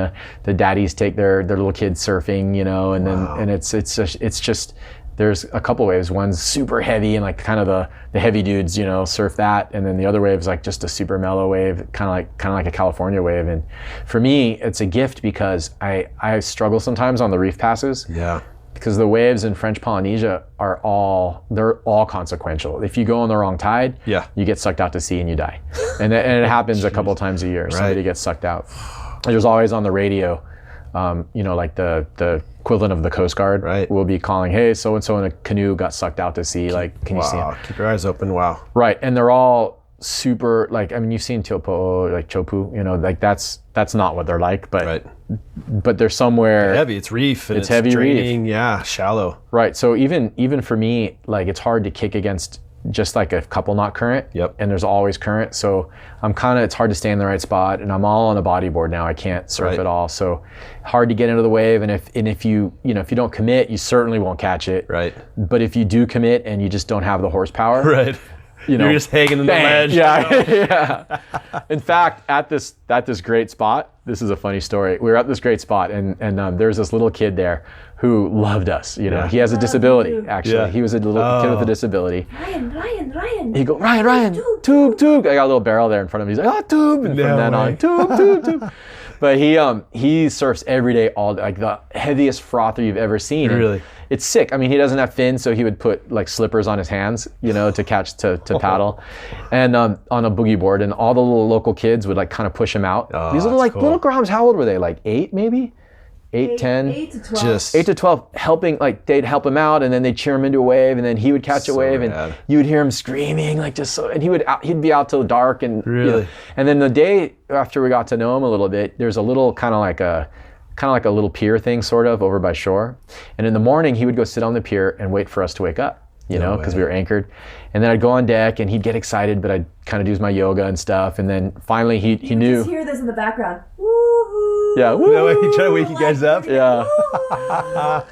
the daddies take their little kids surfing, and then and it's just there's a couple waves. One's super heavy and like kind of the heavy dudes, surf that, and then the other wave is like just a super mellow wave, kind of like a California wave. And for me, it's a gift because I struggle sometimes on the reef passes. Yeah. Because the waves in French Polynesia they're all consequential. If you go on the wrong tide, you get sucked out to sea and you die. And it happens a couple times a year. Somebody gets sucked out. there's always on the radio, like the equivalent of the Coast Guard will be calling, hey, so-and-so in a canoe got sucked out to sea. Like, can you see him? Keep your eyes open. Wow. Right. And they're all super, like, I mean, you've seen Chopu, like Chopu, like that's not what they're like, but they're somewhere. They're heavy. It's reef. And it's heavy draining, reef. Yeah. Shallow. Right. So even for me, like, it's hard to kick against just like a couple knot current. Yep. And there's always current. So it's hard to stay in the right spot, and I'm all on a bodyboard now. I can't surf at all. So hard to get into the wave. And if you don't commit, you certainly won't catch it. Right. But if you do commit and you just don't have the horsepower. Right. You're just hanging in the ledge. Yeah. In fact, at this great spot, this is a funny story. We were at this great spot, and there's this little kid there who loved us. He has a disability, actually. Yeah. He was a little kid with a disability. Ryan. He go, Ryan, tube. I got a little barrel there in front of me. He's like, tube. And from then on, tube. But he surfs every day, like the heaviest frother you've ever seen. Really? And it's sick. I mean, he doesn't have fins, so he would put like slippers on his hands, to catch, to paddle, and on a boogie board. And all the little local kids would like kind of push him out. These little little groms, how old were they? Like 8 maybe? 8, 10? 8 to 12. 8 to 12, helping, like they'd help him out, and then they'd cheer him into a wave, and then he would catch a wave, and you would hear him screaming, like just so, and he'd be out till dark, and really, and then the day after we got to know him a little bit, there's a little kind of like a little pier thing sort of over by shore, and in the morning he would go sit on the pier and wait for us to wake up, because we were anchored, and then I'd go on deck and he'd get excited, but I'd kind of do my yoga and stuff, and then finally he knew. Just hear this in the background. Woo-hoo. Yeah, woo. No way, he tried to wake you guys up. Yeah.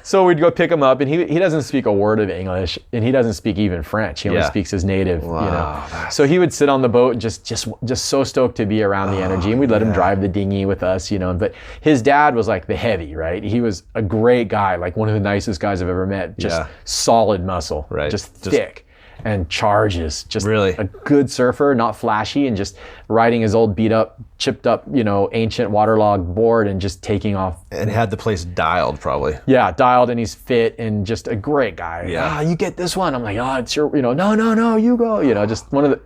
So we'd go pick him up, and he doesn't speak a word of English, and he doesn't speak even French. He only speaks his native. Wow. So he would sit on the boat and just so stoked to be around the energy, and we'd let him drive the dinghy with us, But his dad was like the heavy, right? He was a great guy, like one of the nicest guys I've ever met. Just solid muscle, right? Just thick. And charges, just really a good surfer, not flashy, and just riding his old beat up, chipped up, ancient waterlogged board and just taking off. And had the place dialed probably. Yeah, dialed, and he's fit and just a great guy. Yeah. You get this one. I'm like, it's your, no, you go. Just one of the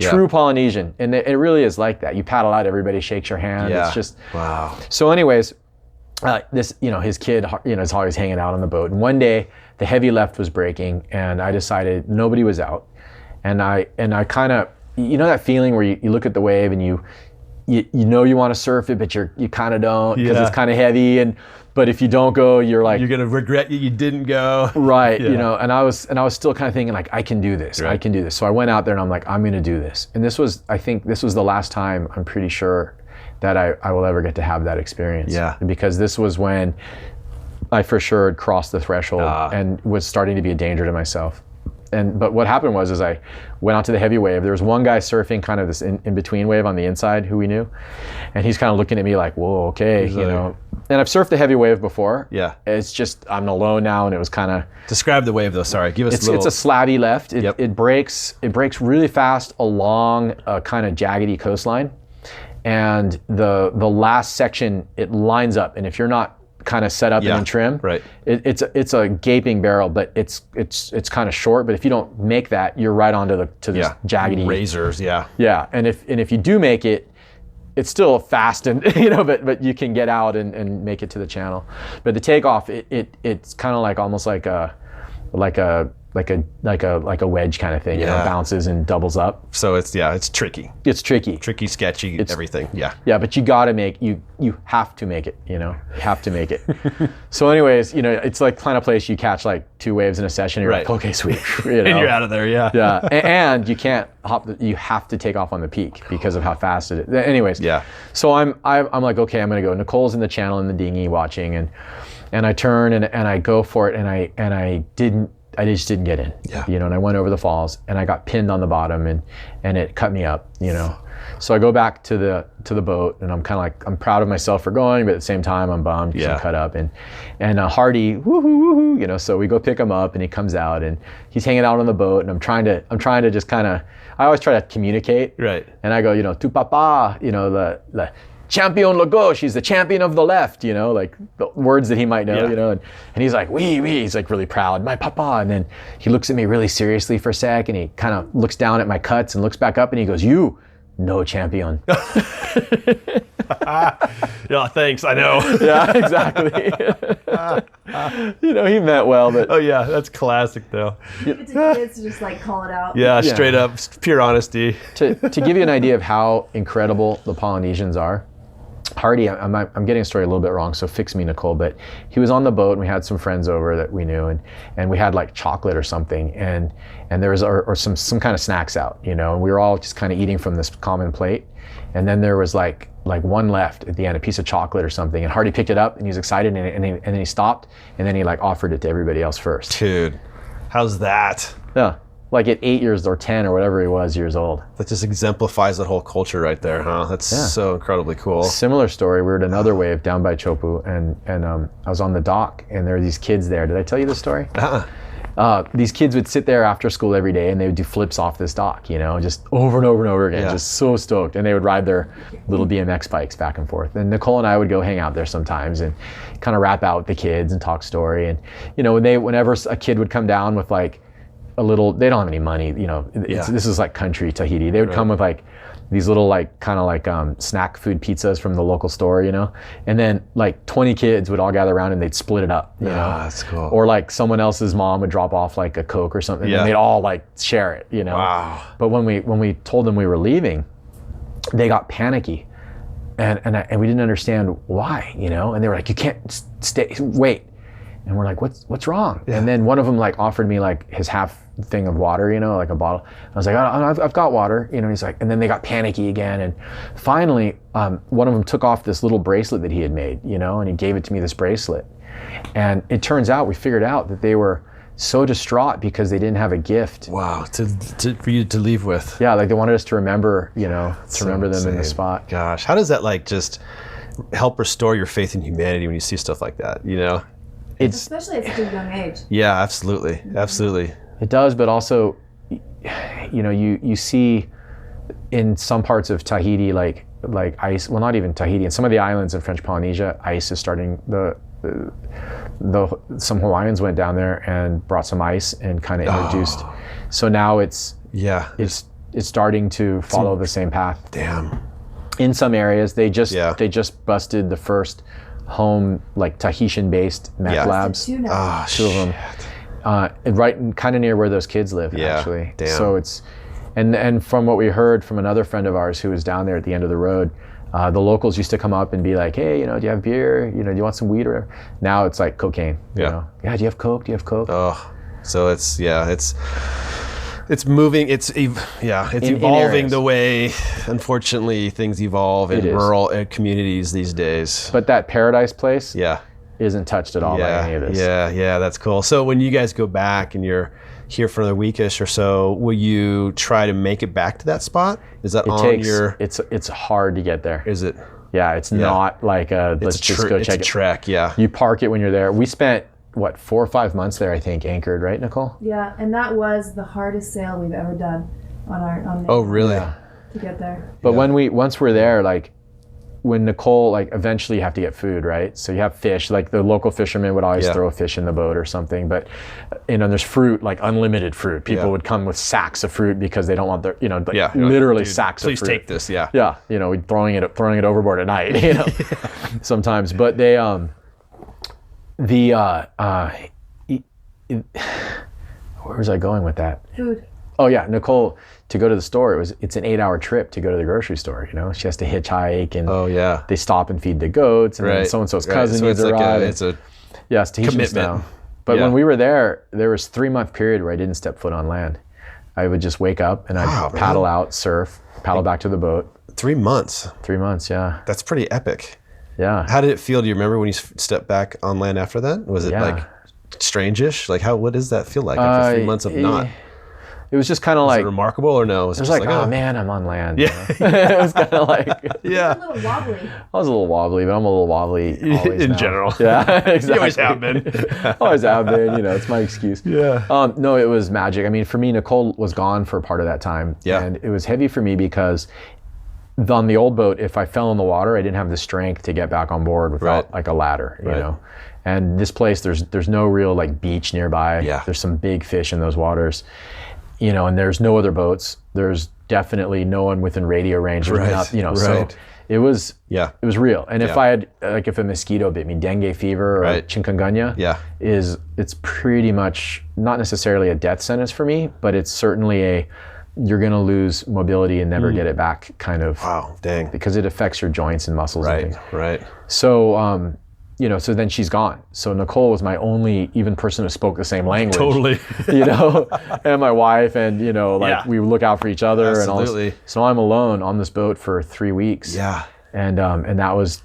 true Polynesian. And it really is like that. You paddle out, everybody shakes your hand. Yeah. It's just, wow. So anyways, his kid, is always hanging out on the boat. And one day, the heavy left was breaking, and I decided nobody was out. And I kind of, that feeling where you look at the wave and you want to surf it, but you kind of don't because it's kind of heavy. But if you don't go, you're like, you're gonna regret you didn't go. Right. And I was still kind of thinking like, I can do this. Right. I can do this. So I went out there and I'm like, I'm going to do this. And I think this was the last time, I'm pretty sure, that I will ever get to have that experience. Yeah. Because this was when I for sure had crossed the threshold and was starting to be a danger to myself. But what happened was I went out to the heavy wave. There was one guy surfing kind of this in-between wave on the inside who we knew. And he's kind of looking at me like, whoa, okay, And I've surfed the heavy wave before. Yeah. It's just, I'm alone now, and it was kind of... Describe the wave though, sorry. Give us a little... It's a slabby left. It breaks really fast along a kind of jaggedy coastline. And the last section, it lines up. And if you're not kind of set up and in trim, right, it's a gaping barrel, but it's kind of short. But if you don't make that, you're right onto this jaggedy razors. Yeah. And if you do make it, it's still fast, and but you can get out and make it to the channel. But the takeoff, it's kind of like almost like a wedge kind of thing. It bounces and doubles up. So it's tricky. It's tricky. Tricky, sketchy, everything. Yeah. Yeah, but you have to make it, You have to make it. So anyways, it's like kind of place you catch like 2 waves in a session, and you're like, okay, sweet. And you're out of there, yeah. Yeah. And you can't hop, you have to take off on the peak because of how fast it is. Anyways. Yeah. So I'm like, okay, I'm gonna go. Nicole's in the channel in the dinghy watching, and I turn and I go for it, and I just didn't get in. Yeah. And I went over the falls, and I got pinned on the bottom, and it cut me up, So I go back to the boat, and I'm kind of like, I'm proud of myself for going, but at the same time I'm bummed because I'm cut up. And Hardy, woohoo, so we go pick him up, and he comes out, and he's hanging out on the boat, and I'm trying to just kind of, I always try to communicate. Right. And I go, tu papa, the champion le gauche, he's the champion of the left, like the words that he might know, and he's like, oui, he's like really proud, my papa. And then he looks at me really seriously for a sec, and he kind of looks down at my cuts and looks back up, and he goes, you, no champion. Yeah, thanks. I know. Yeah, exactly. He meant well, but Oh yeah, that's classic though. Give it to kids to just like call it out. Yeah, Yeah. straight up, pure honesty. to give you an idea of how incredible the Polynesians are, Hardy, I'm getting a story a little bit wrong, so fix me, Nicole, but he was on the boat and we had some friends over that we knew, and we had like chocolate or something, and there was or some kind of snacks out, and we were all just kind of eating from this common plate, and then there was like one left at the end, a piece of chocolate or something, and Hardy picked it up and he was excited, and then he stopped, and then he like offered it to everybody else first. Dude, how's that? Yeah, like at 8 years or 10 or whatever he was years old. That just exemplifies that whole culture right there, huh? That's so incredibly cool. Similar story. We were at another wave down by Chopu, and I was on the dock, and there were these kids there. Did I tell you this story? These kids would sit there after school every day, and they would do flips off this dock, just over and over and over again, just so stoked. And they would ride their little BMX bikes back and forth. And Nicole and I would go hang out there sometimes and kind of rap out with the kids and talk story. And whenever a kid would come down with like a little, they don't have any money, this is like country Tahiti. They would come with like these little like kind of like snack food pizzas from the local store, and then like 20 kids would all gather around and they'd split it up, that's cool. or like someone else's mom would drop off like a Coke or something, and they'd all like share it, Wow. But when we told them we were leaving, they got panicky, and we didn't understand why, and they were like, you can't stay, wait. And we're like, what's wrong? Yeah. And then one of them like offered me like his half thing of water, like a bottle. I was like, I've got water, he's like, and then they got panicky again. And finally, one of them took off this little bracelet that he had made, and he gave it to me, this bracelet. And it turns out, we figured out that they were so distraught because they didn't have a gift. Wow, for you to leave with. Yeah, like they wanted us to remember, to remember them in the spot. Gosh, how does that like just help restore your faith in humanity when you see stuff like that, Especially at such a young age. Yeah, absolutely. It does, but also, you see in some parts of Tahiti, like ice. Well, not even Tahiti. In some of the islands in French Polynesia, ice is starting. Some Hawaiians went down there and brought some ice and kind of introduced. So now it's starting to follow the same path. Damn. In some areas, they just busted the first home like Tahitian-based meth labs. Two of them. Right kind of near where those kids live, actually. Damn. So it's, and from what we heard from another friend of ours who was down there at the end of the road, the locals used to come up and be like, hey, do you have beer? Do you want some weed or whatever? Now it's like cocaine. Yeah, do you have Coke? Do you have Coke? Oh, so it's moving, it's evolving the way, unfortunately, things evolve in rural communities these days. But that paradise place isn't touched at all by any of this. Yeah, that's cool. So when you guys go back and you're here for another weekish or so, will you try to make it back to that spot? Is that It's hard to get there. Is it? Yeah, it's not like let's just go check it. It's a trek, yeah. You park it when you're there. We spent 4 or 5 months there, I think, anchored, right, Nicole? Yeah, and that was the hardest sail we've ever done on Oh, really? to get there. But once we're there, like when Nicole, like eventually you have to get food, right? So you have fish, like the local fishermen would always throw a fish in the boat or something, but there's fruit, like unlimited fruit. People would come with sacks of fruit because they don't want their, literally sacks of fruit. Please take this, yeah. Yeah, throwing it overboard at night, sometimes. But they, where was I going with that? Food. Oh yeah, Nicole, to go to the store, it's an 8-hour trip to go to the grocery store. She has to hitchhike, and they stop and feed the goats, and then so-and-so's cousin needs a ride. It's Tahitian commitment. Style. But when we were there was 3-month period where I didn't step foot on land. I would just wake up and I'd paddle out, surf, paddle back to the boat. 3 months. 3 months, yeah. That's pretty epic. Yeah. How did it feel? Do you remember when you stepped back on land after that? Was it like strange-ish? Like what does that feel like after 3 months of not? It was just kind of like... Was it remarkable or no? It was like, oh man, I'm on land. Yeah. It was kind of like... Yeah. A little wobbly. I was a little wobbly, but I'm a little wobbly always in now. general. Yeah, exactly. You always have been. Always have been, it's my excuse. Yeah. No, it was magic. I mean, for me, Nicole was gone for part of that time. Yeah. And it was heavy for me because on the old boat, if I fell in the water, I didn't have the strength to get back on board without like a ladder, you know. And this place, there's no real like beach nearby. Yeah. There's some big fish in those waters. And there's no other boats. There's definitely no one within radio range. So it was Yeah. it was real. And if Yeah. I had if a mosquito bit me, dengue fever or Right. chikungunya, Yeah. it's pretty much not necessarily a death sentence for me, but it's certainly you're going to lose mobility and never get it back kind of. Wow, dang. Because it affects your joints and muscles and Right, things. right. So, so then she's gone. So Nicole was my only even person who spoke the same language. Totally. And my wife, and Yeah. we would look out for each other and all Absolutely. this. So I'm alone on this boat for 3 weeks. Yeah. And that was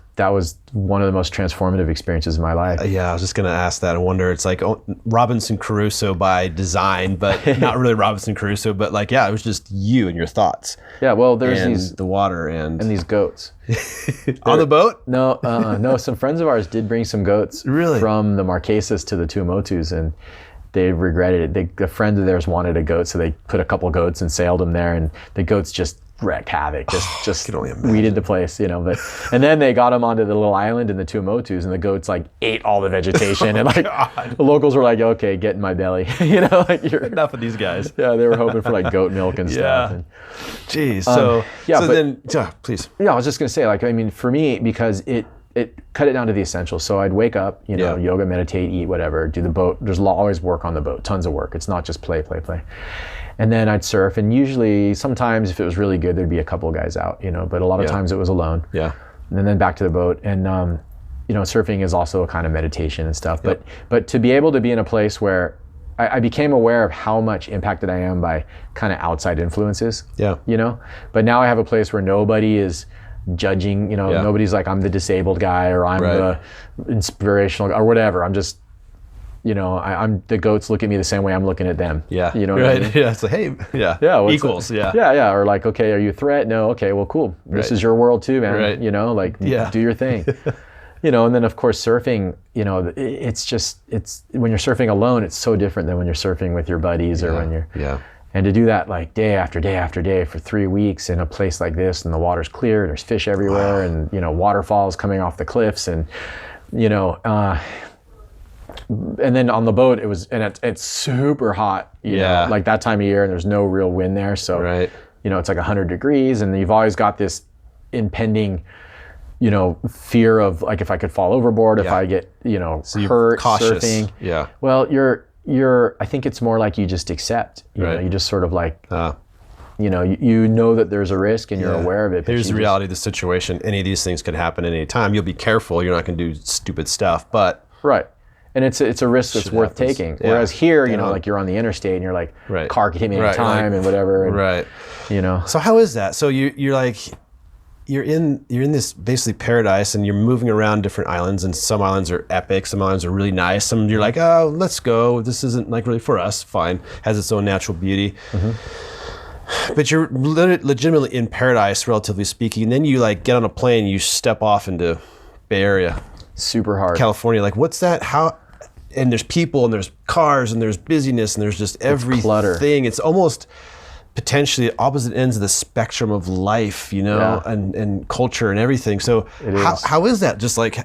one of the most transformative experiences of my life. Yeah, I was just going to ask that. I wonder, it's like Robinson Crusoe by design, but not really Robinson Crusoe, but like, yeah, it was just you and your thoughts. Yeah, well, there's And these the water and these goats. on the boat? No, no. Some friends of ours did bring some goats Really? from the Marquesas to the Tuamotus, and they regretted it. A friend of theirs wanted a goat, so they put a couple goats and sailed them there, and the goats just wreaked havoc, just can only imagine. weeded the place, But and then they got them onto the little island in the Tuamotus, and the goats like ate all the vegetation, and like the locals were like, "Okay, get in my belly," you're Enough of these guys. Yeah, they were hoping for like goat milk and stuff. Yeah. And, Jeez. So, yeah, but- then, please. yeah, I was just gonna say, for me, because it cut it down to the essentials. So I'd wake up, Yeah. yoga, meditate, eat, whatever, do the boat. There's always work on the boat, tons of work. It's not just play. And then I'd surf, and usually, sometimes if it was really good, there'd be a couple of guys out, but a lot of Yeah. times it was alone. Yeah. And then back to the boat, and surfing is also a kind of meditation and stuff. But to be able to be in a place where I became aware of how much impacted I am by kind of outside influences. Yeah. But now I have a place where nobody is judging. Nobody's like, I'm the disabled guy, or I'm Right. the inspirational or whatever. I'm just, I'm the goats look at me the same way I'm looking at them. Yeah. You know what right. I mean? Yeah. It's like, hey, yeah. Yeah, what's Equals. Yeah. Yeah. Or like, okay, are you a threat? No. Okay, well, cool. This Right. is your world too, man. Right. Yeah. Do your thing. And then of course surfing, it's when you're surfing alone, it's so different than when you're surfing with your buddies or when you're. Yeah. And to do that like day after day after day for 3 weeks in a place like this, and the water's clear, and there's fish everywhere, and waterfalls coming off the cliffs, and and then on the boat it's super hot, Yeah. like that time of year, and there's no real wind there, so Right. it's like 100 degrees, and you've always got this impending fear of like, if I could fall overboard, if Yeah. I get So you're hurt cautious. surfing. Yeah. Well, I think it's more like you just accept, Right. you just sort of like, you know that there's a risk, and you're Yeah. aware of it. but Here's you the just- reality of the situation. Any of these things could happen at any time. You'll be careful. You're not going to do stupid stuff, but Right. And it's a risk that's Shit worth happens. taking. Yeah. Whereas here, Yeah. like you're on the interstate, and you're like, Right. car could hit me Right, anytime, like- and whatever. And, right. So how is that? So you're like, you're in this basically paradise, and you're moving around different islands, and some islands are epic, some islands are really nice, some you're like, oh, let's go. This isn't like really for us. Fine, has its own natural beauty. But you're legitimately in paradise, relatively speaking. And then you like get on a plane, you step off into Bay Area, super hard. California. Like, what's that? How? And there's people, and there's cars, and there's busyness, and there's just everything. clutter. It's almost potentially opposite ends of the spectrum of life, Yeah. and culture and everything. So It is. how is that? Just like,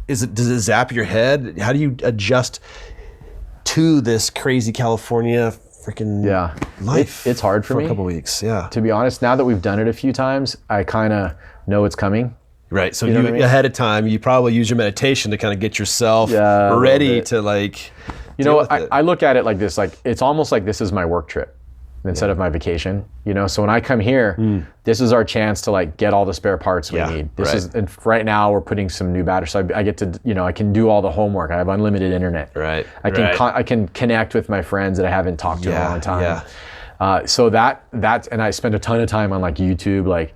does it zap your head? How do you adjust to this crazy California freaking Yeah. life? It's hard for me. a couple weeks. Yeah. To be honest, now that we've done it a few times, I kind of know it's coming. Right. So You know what I mean? ahead of time, you probably use your meditation to kind of get yourself Yeah, a little ready bit. to like. You deal know, with it. I look at it like this, like it's almost like this is my work trip instead of my vacation, So when I come here, this is our chance to like get all the spare parts we Yeah, need. This right. is, and right now we're putting some new batteries. So I get to, I can do all the homework. I have unlimited internet. Right, I can, right. I can connect with my friends that I haven't talked to in a Yeah, long time. yeah. So that's, and I spend a ton of time on like YouTube, like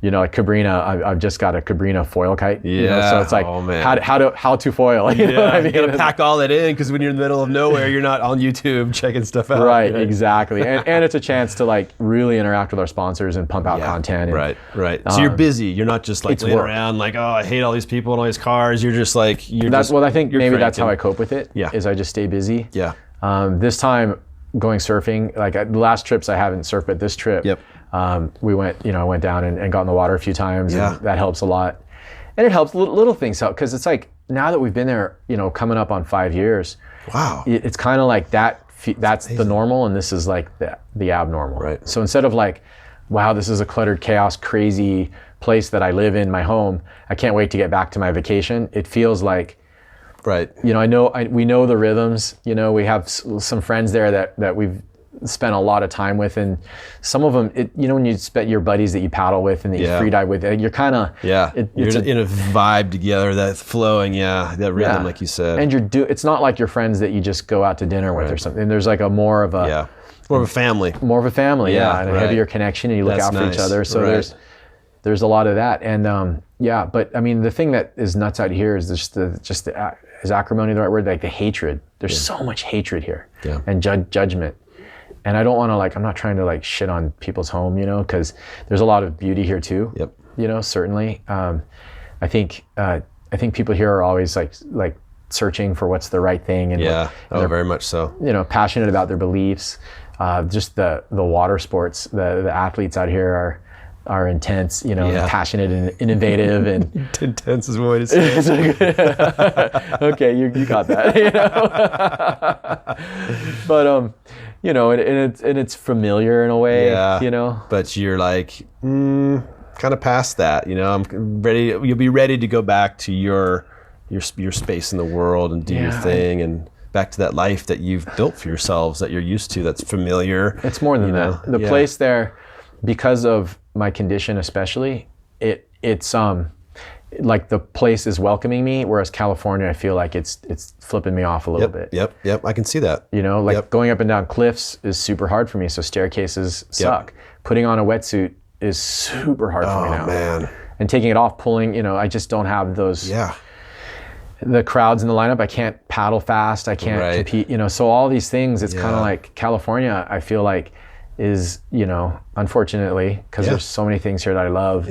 Cabrina. I've just got a Cabrina foil kite. Yeah. So it's like Oh, man. how to foil. You know what I You mean? gotta pack all that in, because when you're in the middle of nowhere, you're not on YouTube checking stuff out. Right, exactly. And it's a chance to like really interact with our sponsors and pump out Yeah, content. And, right. So you're busy. You're not just like it's laying work. around like, oh, I hate all these people and all these cars. You're just like, I think you're maybe that's how I cranking. cope with it. Yeah. Is I just stay busy. Yeah. This time going surfing, like the last trips I haven't surfed, but this trip, Yep. we went, I went down and got in the water a few times, Yeah. and that helps a lot. And it helps, little things help, because it's like, now that we've been there, coming up on 5 years, Wow. it's kind of like that's the normal, and this is like the abnormal. Right. So instead of like, wow, this is a cluttered chaos, crazy place that I live in, my home. I can't wait to get back to my vacation. It feels like, Right. you know, we know the rhythms. You know, we have some friends there that we've spent a lot of time with, and some of them, you know, when you spend your buddies that you paddle with and that you free dive with, you're kind of you're in a vibe together, that's flowing, that rhythm, like you said. And it's not like your friends that you just go out to dinner with or something. There's like more of a family, and a heavier connection, and you look out for each other. So there's a lot of that, and but I mean, the thing that is nuts out here is is acrimony the right word? Like the hatred. There's so much hatred here, and judgment. And I don't want to I'm not trying to shit on people's home, you know, because there's a lot of beauty here too. Yep. You know, certainly. I think people here are always like searching for what's the right thing, and they're very much so. You know, passionate about their beliefs. Just the water sports. The athletes out here are intense, you know, passionate and innovative, and intense is one way to say it. Okay, you got that. You know? But you know, and it's familiar in a way, you know. But you're kind of past that, you know. I'm ready. You'll be ready to go back to your space in the world and do your thing, and back to that life that you've built for yourselves, that you're used to, that's familiar. It's more than that. The place there, because of my condition especially, it's like the place is welcoming me, whereas California, I feel like it's flipping me off a little bit. Yep, I can see that. You know, going up and down cliffs is super hard for me, so staircases suck. Putting on a wetsuit is super hard for me now. Oh, man. And taking it off, pulling, you know, I just don't have those... The crowds in the lineup, I can't paddle fast, I can't compete, you know, so all these things, it's kind of like California, I feel like, is, you know, unfortunately, because there's so many things here that I love.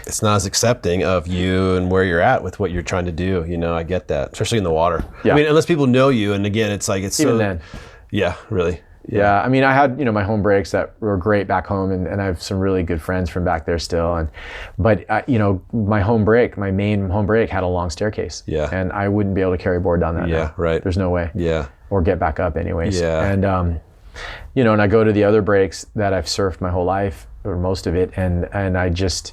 It's not as accepting of you and where you're at with what you're trying to do. You know, I get that, especially in the water. I mean, unless people know you, and again, it's even then. Yeah, really. Yeah, I mean, I had, you know, my home breaks that were great back home, and I have some really good friends from back there still. But you know, my main home break had a long staircase. And I wouldn't be able to carry a board down that now. There's no way. Or get back up anyways. And you know, and I go to the other breaks that I've surfed my whole life, or most of it, and I just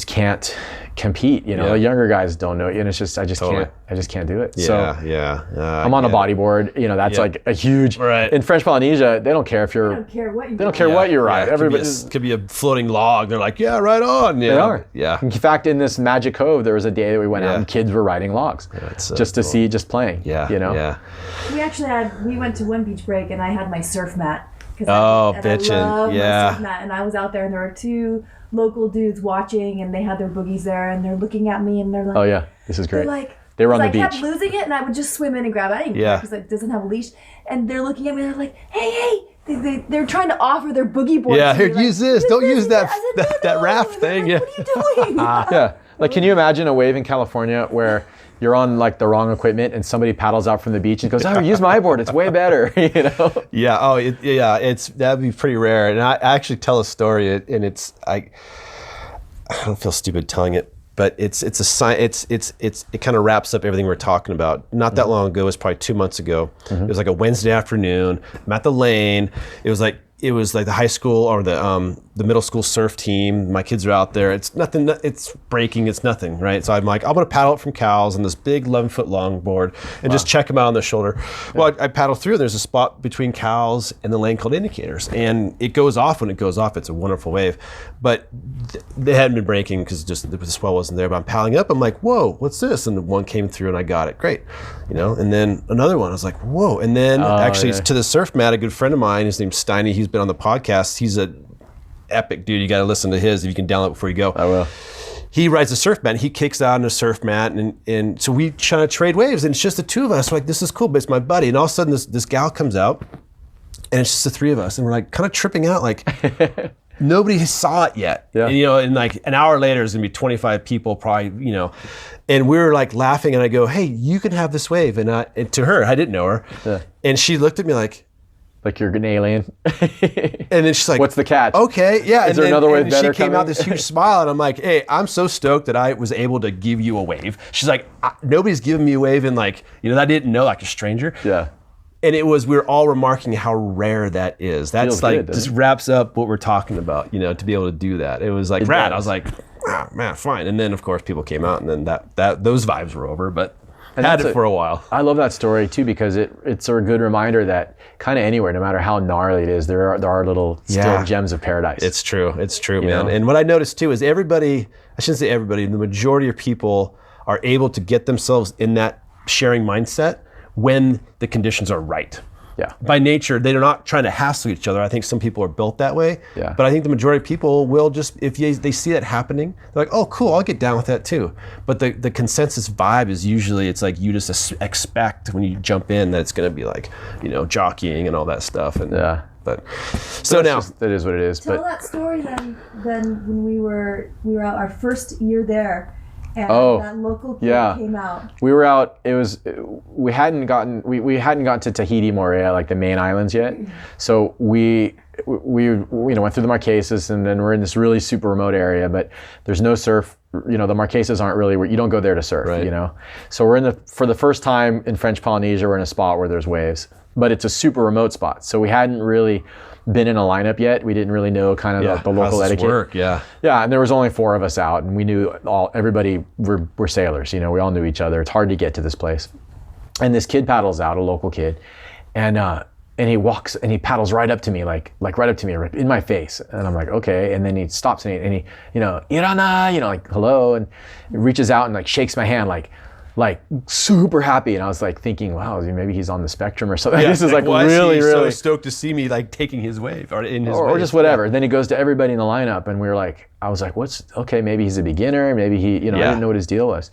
can't compete, you know. The younger guys don't know, and it's just I just can't do it. I'm on a bodyboard, you know. That's like a huge in French Polynesia. They don't care if you're. They don't care what you ride. Everybody could be a floating log. They're like, right on. They are. In fact, in this Magic Cove, there was a day that we went out and kids were riding logs, just to see, just playing. You know. We went to one beach break, and I had my surf mat. Bitchin'. I love my surf mat, and I was out there, and there were two local dudes watching, and they had their boogies there, and they're looking at me, and they're like, "Oh yeah, this is great." They were on the beach. I kept losing it, and I would just swim in and grab it. I didn't care because it doesn't have a leash. And they're looking at me, and they're like, "Hey!" They're trying to offer their boogie board. Yeah, here, use this. Don't use that raft thing. Like, what are you doing? Like, can you imagine a wave in California where you're on the wrong equipment and somebody paddles out from the beach and goes, "Oh, use my board. It's way better." You know? Yeah. Oh, that'd be pretty rare. And I actually tell a story, and I don't feel stupid telling it, but it's a sign. It kind of wraps up everything we're talking about. Not that long ago, it was probably 2 months ago. It was like a Wednesday afternoon. I'm at the lane. It was like the high school or the middle school surf team. My kids are out there. It's nothing. It's breaking. It's nothing, right? So I'm like, I'm gonna paddle it from Cal's on this big 11-foot longboard and just check them out on the shoulder. Well, I paddle through. There's a spot between Cal's and the lane called Indicators, and it goes off when it goes off. It's a wonderful wave, but they hadn't been breaking because just the swell wasn't there. But I'm paddling up. I'm like, whoa, what's this? And one came through, and I got it. Great, you know. And then another one. I was like, whoa. And then to the surf mat, a good friend of mine. His name's Steiny. He's been on the podcast. He's a epic dude. You got to listen to his if you can download it before you go. I will. He rides a surf mat. He kicks out on a surf mat, and so we try to trade waves, and it's just the two of us. We're like, this is cool, but it's my buddy. And all of a sudden, this gal comes out, and it's just the three of us, and we're like kind of tripping out, like nobody saw it yet. And, you know, and like an hour later, there's gonna be 25 people, probably, you know, and we were like laughing, and I go, "Hey, you can have this wave," and to her, I didn't know her, and she looked at me like you're an alien. And then she's like, "What's the catch?" Okay, yeah. Is there another wave better she came out this huge smile, and I'm like, "Hey, I'm so stoked that I was able to give you a wave." She's like, "Nobody's given me a wave," and like, you know, I didn't know, like a stranger. Yeah. And we were all remarking how rare that is. That's Feels like, good, just doesn't it? wraps up what we're talking about, to be able to do that. It was like rad. does. I was like, ah, man, fine. And then of course people came out, and then those vibes were over, but And had that's it for a while. I love that story too, because it's a good reminder that kind of anywhere, no matter how gnarly it is, there are little still gems of paradise. It's true, man. know? And what I noticed too is I shouldn't say everybody, the majority of people are able to get themselves in that sharing mindset when the conditions are right. Yeah. By nature, they're not trying to hassle each other. I think some people are built that way. Yeah. But I think the majority of people will just, if they see that happening, they're like, oh, cool, I'll get down with that too. But the consensus vibe is usually, it's like you just expect when you jump in that it's going to be like, jockeying and all that stuff. And Yeah. But so now it is what it is. Tell But that story then when we were out our first year there, and Oh, that local kid yeah. came out. we were out. We hadn't gotten to Tahiti, Moorea, like the main islands yet. So we went through the Marquesas, and then we're in this really super remote area. But there's no surf. The Marquesas aren't really where you don't go there to surf. Right. So we're for the first time in French Polynesia, we're in a spot where there's waves, but it's a super remote spot. So we hadn't really been in a lineup yet. We didn't really know kind of the local how's this etiquette. work? Yeah. Yeah, and there was only 4 of us out, and we knew everybody were sailors. We all knew each other. It's hard to get to this place. And this kid paddles out, a local kid, and he walks and he paddles right up to me, like right up to me, right in my face. And I'm like, okay. And then he stops and he Irana, like hello, and he reaches out and like shakes my hand, like super happy. And I was like thinking, wow, maybe he's on the spectrum or something. Yeah, This is like was really, he really so stoked to see me like taking his wave or in his or wave. just whatever. Then he goes to everybody in the lineup, and I was like, maybe he's a beginner, maybe he, I didn't know what his deal was.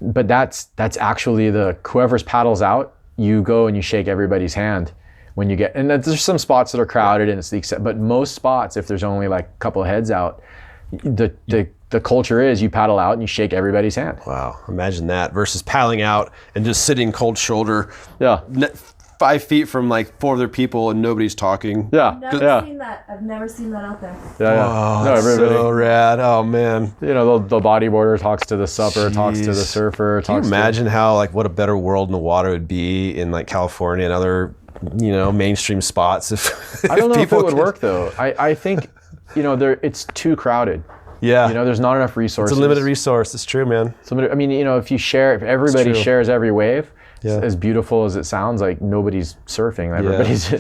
But that's actually whoever's paddles out, you go and you shake everybody's hand when you get, and there's some spots that are crowded and it's but most spots, if there's only like a couple of heads out, the culture is you paddle out and you shake everybody's hand. Wow, imagine that versus paddling out and just sitting cold shoulder. Yeah. 5 feet from like 4 other people and nobody's talking. Yeah. I've never seen that out there. Yeah. Oh, No, that's everybody. so rad. Oh man. The bodyboarder talks to the supper, talks to the Jeez. surfer. Can you imagine how what a better world in the water would be in like California and other mainstream spots if I don't know if it people would could- work though. I think it's too crowded. Yeah. There's not enough resources. It's a limited resource. It's true, man. If everybody true. shares every wave, Yeah. as beautiful as it sounds, like nobody's surfing. Everybody's,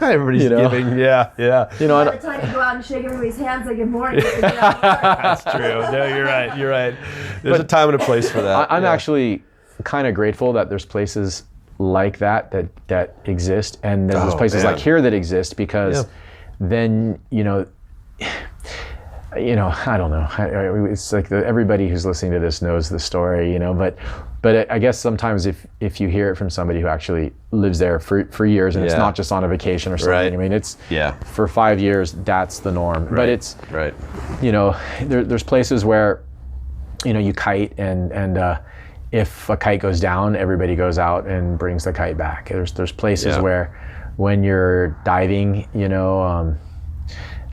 Everybody's giving. Yeah. By the time you go out and shake everybody's hands, like good morning. you can get out of the water. That's true. No, you're right. There's a time and a place for that. I'm actually kind of grateful that there's places like that exist, and there's places like here that exist, because then I don't know. It's like everybody who's listening to this knows the story, But I guess sometimes if you hear it from somebody who actually lives there for years, and it's not just on a vacation or something. Right. I mean, it's Yeah. for 5 years. That's the norm. Right. But it's right. there's places where you kite, and if a kite goes down, everybody goes out and brings the kite back. There's places where when you're diving,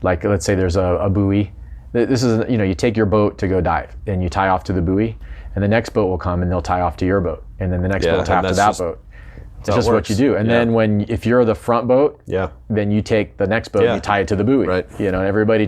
like let's say there's a buoy. This is, you take your boat to go dive and you tie off to the buoy, and the next boat will come and they'll tie off to your boat, and then the next boat will tie off to that boat. It's just what you do. And then if you're the front boat, then you take the next boat and you tie it to the buoy. Right. And everybody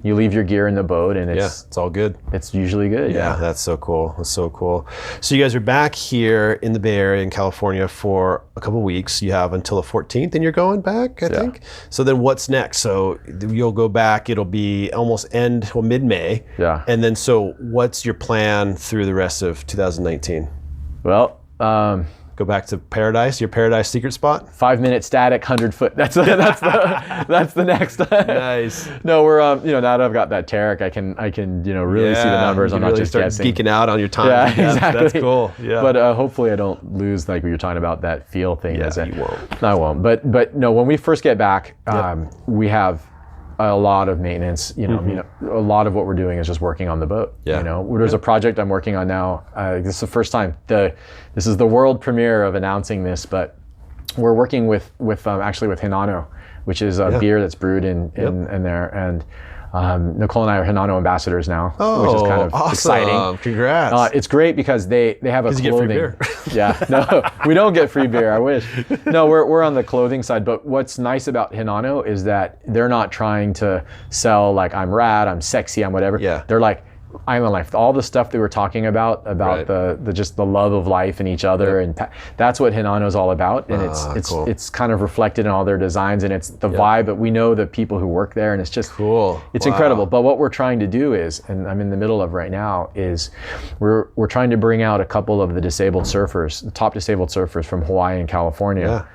you leave your gear in the boat, and it's all good. It's usually good. Yeah, that's so cool. That's so cool. So you guys are back here in the Bay Area in California for a couple of weeks. You have until the 14th, and you're going back, I think. So then what's next? So you'll go back. It'll be almost mid-May. Yeah. And then so what's your plan through the rest of 2019? Well, Go back to Paradise, your Paradise secret spot? 5-minute static, 100-foot. That's the next. Nice. No, we're now that I've got that Tarek, I can really see the numbers. You I'm can not really just start guessing. geeking out on your time. Yeah, exactly. That's cool. Yeah. But hopefully I don't lose like what you're talking about, that feel thing. Yeah, you won't. I won't. But no, when we first get back, we have a lot of maintenance. A lot of what we're doing is just working on the boat. Yeah. There's a project I'm working on now. This is the first time. This is the world premiere of announcing this, but we're working with Hinano, which is a beer that's brewed in there, and Nicole and I are Hinano ambassadors now, which is kind of awesome. exciting. Congrats. It's great because they have a clothing. You get free beer. Yeah, no, we don't get free beer. I wish. No, we're on the clothing side. But what's nice about Hinano is that they're not trying to sell like I'm rad, I'm sexy, I'm whatever. Yeah. They're like, island life, all the stuff they were talking about right. the just the love of life and each other, and that's what Hinano's all about, and cool. it's kind of reflected in all their designs, and it's the vibe. But we know the people who work there, and it's just cool. It's incredible. But what we're trying to do is, and I'm in the middle of right now, is we're trying to bring out a couple of the disabled surfers, the top disabled surfers from Hawaii and California,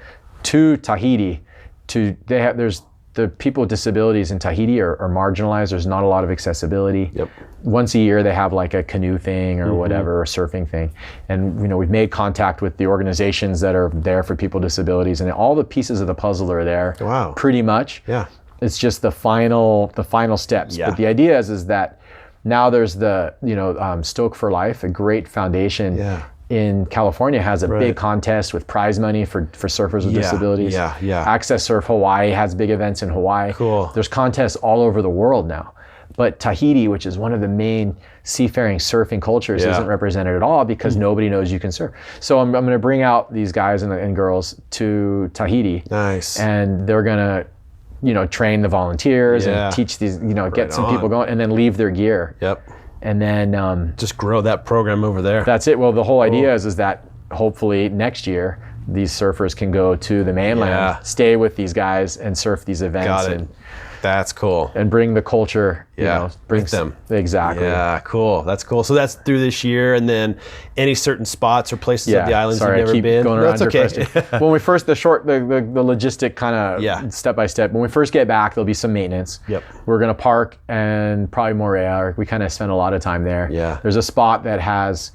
to Tahiti. There's the people with disabilities in Tahiti are marginalized. There's not a lot of accessibility. Yep. Once a year they have like a canoe thing or whatever, or surfing thing. And we've made contact with the organizations that are there for people with disabilities, and all the pieces of the puzzle are there. Wow. Pretty much. Yeah. It's just the final steps. Yeah. But the idea is that now there's the Stoke for Life, a great foundation. Yeah. In California has a big contest with prize money for surfers with disabilities. Yeah. Access Surf Hawaii has big events in Hawaii. Cool. There's contests all over the world now. But Tahiti, which is one of the main seafaring surfing cultures, isn't represented at all because nobody knows you can surf. So I'm going to bring out these guys and girls to Tahiti. Nice. And they're going to train the volunteers and teach these, get some people going, and then leave their gear. Yep. And then just grow that program over there. That's it. Well, the whole idea is that hopefully next year these surfers can go to the mainland, stay with these guys, and surf these events. Got it. That's cool. And bring the culture. Bring them. Exactly. Yeah, cool. That's cool. So that's through this year, and then any certain spots or places of the islands you've never been. Going around that's your okay. question. When we first the logistic kind of step by step. When we first get back, there'll be some maintenance. Yep. We're gonna park and probably Morea. We kind of spend a lot of time there. Yeah. There's a spot that has.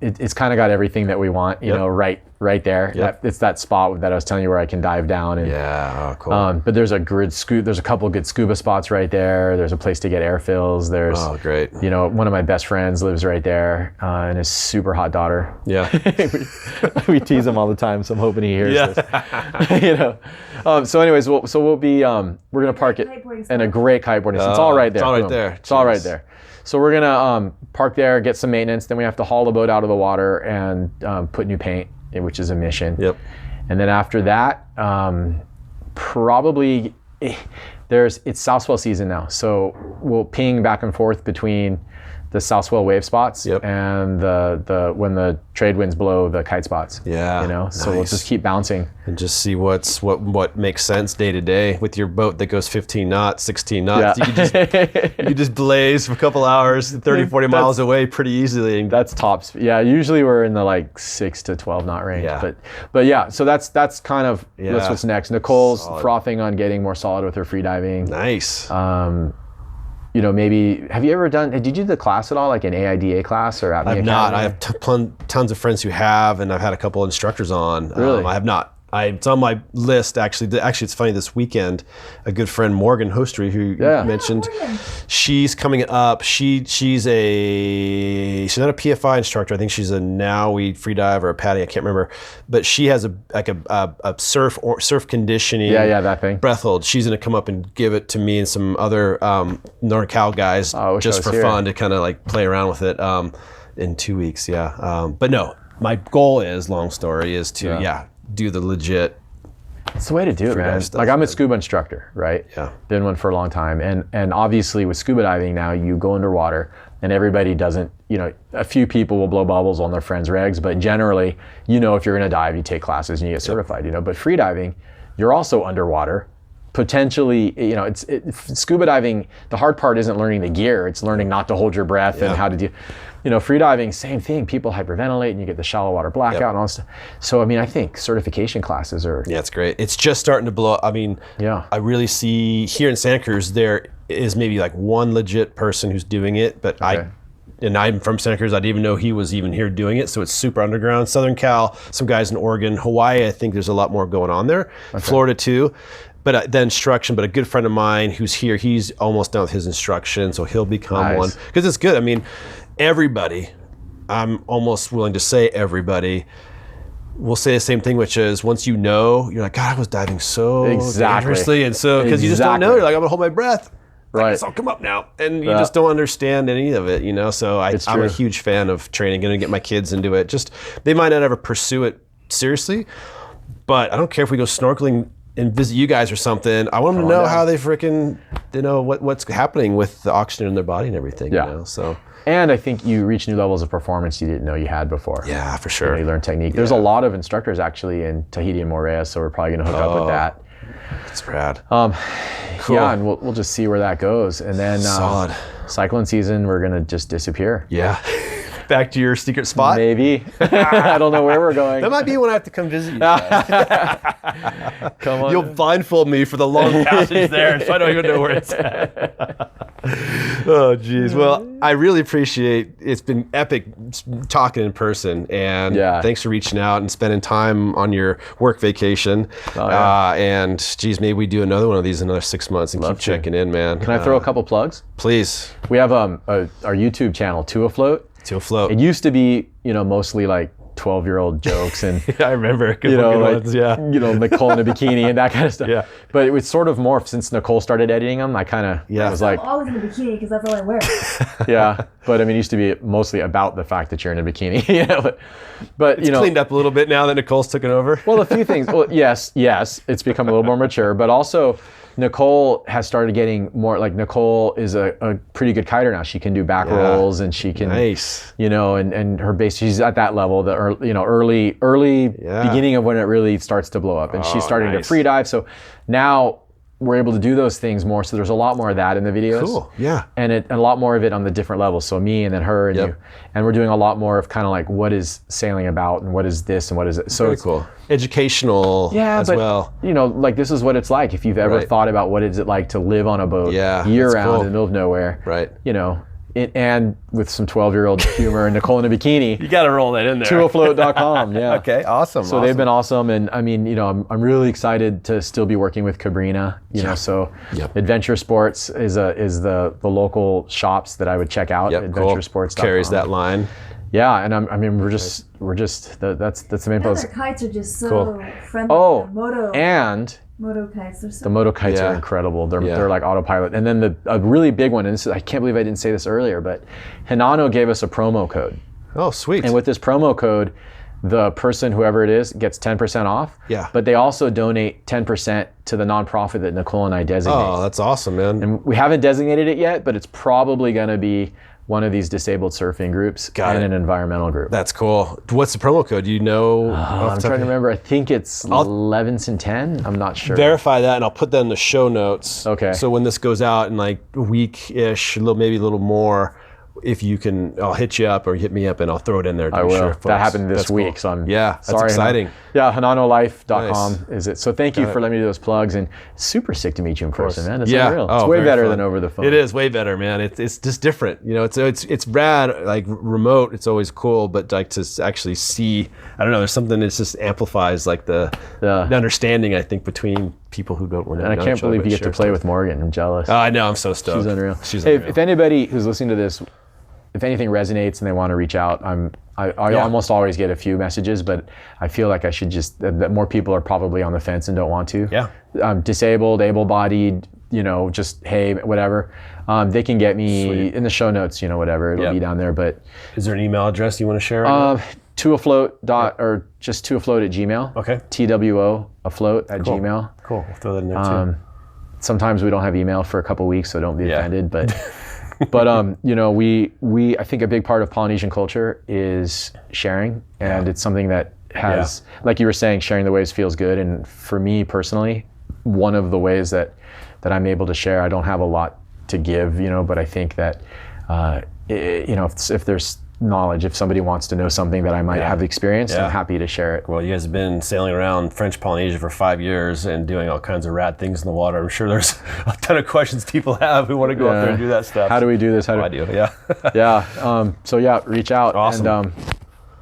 It's kind of got everything that we want, you know, right there. Yep. It's that spot that I was telling you where I can dive down. And, cool. But there's there's a couple good scuba spots right there. There's a place to get air fills. There's, great. One of my best friends lives right there, and his super hot daughter. Yeah. we tease him all the time, so I'm hoping he hears this. So anyways, we'll be, we're gonna park it in a great kiteboarding. It's all right there. It's all right there. It's all right there. So we're gonna park there, get some maintenance. Then we have to haul the boat out of the water and put new paint, which is a mission. Yep. And then after that, probably it's south swell season now. So we'll ping back and forth between the south swell wave spots and the when the trade winds blow the kite spots. Yeah. So we'll just keep bouncing and just see what makes sense day to day with your boat that goes 15 knots, 16 knots. Yeah. You can just blaze for a couple hours, 30, 40 miles away pretty easily. That's top speed. Yeah, usually we're in the like 6 to 12 knot range. Yeah. But yeah, so that's kind of that's what's next. Nicole's frothing on getting more solid with her freediving. Nice. Maybe, did you do the class at all, like an AIDA class or at I've not. I have tons of friends who have, and I've had a couple instructors on. Really? I have not. It's on my list, actually. Actually, it's funny, this weekend, a good friend, Morgan Hostry, who you mentioned, she's coming up. She's not a PFI instructor. I think she's a Naui freedive or a PADI, I can't remember. But she has a surf conditioning that thing. breath hold. She's going to come up and give it to me and some other NorCal guys just for fun to kind of like play around with it in 2 weeks. But no, my goal is, long story, is to, do the legit. It's the way to do it, man. Like, I'm a scuba instructor, right? Yeah. Been one for a long time. And obviously with scuba diving now, you go underwater and everybody doesn't, a few people will blow bubbles on their friends' regs, but generally, if you're gonna dive, you take classes and you get certified, But freediving, you're also underwater. Potentially, scuba diving, the hard part isn't learning the gear, it's learning not to hold your breath and how to do. Freediving, same thing. People hyperventilate and you get the shallow water blackout and all that stuff. So, I think certification classes are... Yeah, it's great. It's just starting to blow up. I really see here in Santa Cruz, there is maybe like one legit person who's doing it, but I'm from Santa Cruz. I didn't even know he was even here doing it. So it's super underground. Southern Cal, some guys in Oregon, Hawaii, I think there's a lot more going on there. Okay. Florida too. But the instruction, but a good friend of mine who's here, he's almost done with his instruction, so he'll become one. Because it's good. Everybody, I'm almost willing to say everybody, will say the same thing, which is once you're like, God, I was diving so dangerously. And so, because you just don't know, you're like, I'm going to hold my breath. I Right. guess I'll come up now. And you just don't understand any of it, So I'm a huge fan of training. Going to get my kids into it. Just, they might not ever pursue it seriously, but I don't care if we go snorkeling and visit you guys or something. I want them to know how they freaking, what's happening with the oxygen in their body and everything, so. And I think you reach new levels of performance you didn't know you had before. Yeah, for sure. You learn technique. There's a lot of instructors actually in Tahiti and Moorea, so we're probably going to hook up with that. That's rad. Cool. Yeah, and we'll just see where that goes. And then Solid. cyclone season, we're going to just disappear. Yeah. Back to your secret spot? Maybe. I don't know where we're going. That might be when I have to come visit you guys. Come on. You'll blindfold me for the long passage there, so I don't even know where it's at. Oh, geez. Well, I really appreciate, it's been epic talking in person, and thanks for reaching out and spending time on your work vacation. And geez, maybe we do another one of these in another 6 months and keep checking in, man. Can I throw a couple plugs? Please. We have our YouTube channel, To Afloat. To Afloat. It used to be, mostly like 12-year-old jokes and I remember Nicole in a bikini and that kind of stuff. Yeah. But it was sort of morphed since Nicole started editing them. I kind of was like, I'm always in a bikini because that's all I wear. yeah. But I mean, it used to be mostly about the fact that you're in a bikini. But it's cleaned up a little bit now that Nicole's taken over. Well, a few things. Well, yes, it's become a little more mature, but also Nicole has started getting more, like Nicole is a pretty good kiter now. She can do back rolls and she can, and her base, she's at that level, the early beginning of when it really starts to blow up. And she's starting to free dive. So now we're able to do those things more. So there's a lot more of that in the videos. Cool. Yeah. And a lot more of it on the different levels. So me and then her and you. And we're doing a lot more of kind of like what is sailing about and what is this and what is it. So very cool. Educational as well. Like this is what it's like. If you've ever thought about what is it like to live on a boat year round in the middle of nowhere. Right. And with some 12-year-old humor and Nicole in a bikini. You got to roll that in there. toafloat.com. Yeah. Okay. Awesome. So they've been awesome. And I mean, I'm really excited to still be working with Cabrina, so Adventure Sports is the local shops that I would check out. AdventureSports.com. Carries that line. Yeah. And we're just that's the main place. Their kites are just so friendly. Oh, Moto kites. They're so the moto kites are incredible. They're like autopilot. And then a really big one, and I can't believe I didn't say this earlier, but Hinano gave us a promo code. Oh, sweet. And with this promo code, the person, whoever it is, gets 10% off. Yeah. But they also donate 10% to the nonprofit that Nicole and I designate. Oh, that's awesome, man. And we haven't designated it yet, but it's probably going to be one of these disabled surfing groups an environmental group. That's cool. What's the promo code? Do you know? I'm trying to remember. I think it's Levinson10. I'm not sure. Verify that, and I'll put that in the show notes. Okay. So when this goes out in like a week-ish, maybe a little more, if you can, I'll hit you up or hit me up, and I'll throw it in there. I will. Sure, that happened this week, cool. so I'm that's sorry. exciting. Hinanolife.com is it. So thank you for letting me do those plugs, and super sick to meet you in person, man. It's unreal. Oh, it's way better fun. than over the phone. It is way better, man. It's just different. It's rad. Like remote, it's always cool, but like to actually see, I don't know. There's something that just amplifies like the understanding, I think, between people who don't. And I can't believe you get to play with Morgan. I'm jealous. Oh, I know. I'm so stoked. She's unreal. If anybody who's listening to this, if anything resonates and they want to reach out, I almost always get a few messages, but I feel like I should that more people are probably on the fence and don't want to. Yeah. Disabled, able-bodied, just hey, whatever. They can get me in the show notes, whatever. It'll be down there. But is there an email address you want to share right now? toafloat or just toafloat@gmail. Okay. TWO afloat@gmail. Cool. We'll throw that in there too. Sometimes we don't have email for a couple weeks, so don't be offended, but. But we I think a big part of Polynesian culture is sharing, and it's something that has, like you were saying, sharing the waves feels good. And for me personally, one of the ways that I'm able to share, I don't have a lot to give, but I think that if there's knowledge, if somebody wants to know something that I might have experienced, I'm happy to share it. Well, you guys have been sailing around French Polynesia for 5 years and doing all kinds of rad things in the water. I'm sure there's a ton of questions people have who want to go up there and do that stuff. How do we do this? I do. So reach out. Awesome. And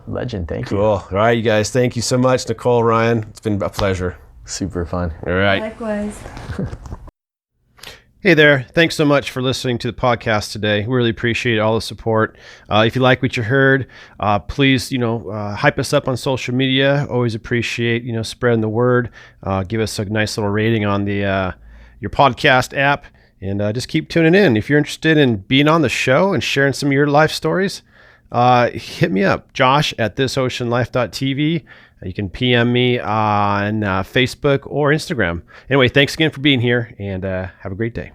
legend, thank you. Cool. All right, you guys, thank you so much. Nicole, Ryan, it's been a pleasure. Super fun. All right. Likewise. Hey there. Thanks so much for listening to the podcast today. We really appreciate all the support. If you like what you heard, please, hype us up on social media. Always appreciate, spreading the word. Give us a nice little rating on the your podcast app. And just keep tuning in. If you're interested in being on the show and sharing some of your life stories, hit me up, Josh at thisoceanlife.tv. You can PM me on Facebook or Instagram. Anyway, thanks again for being here, and have a great day.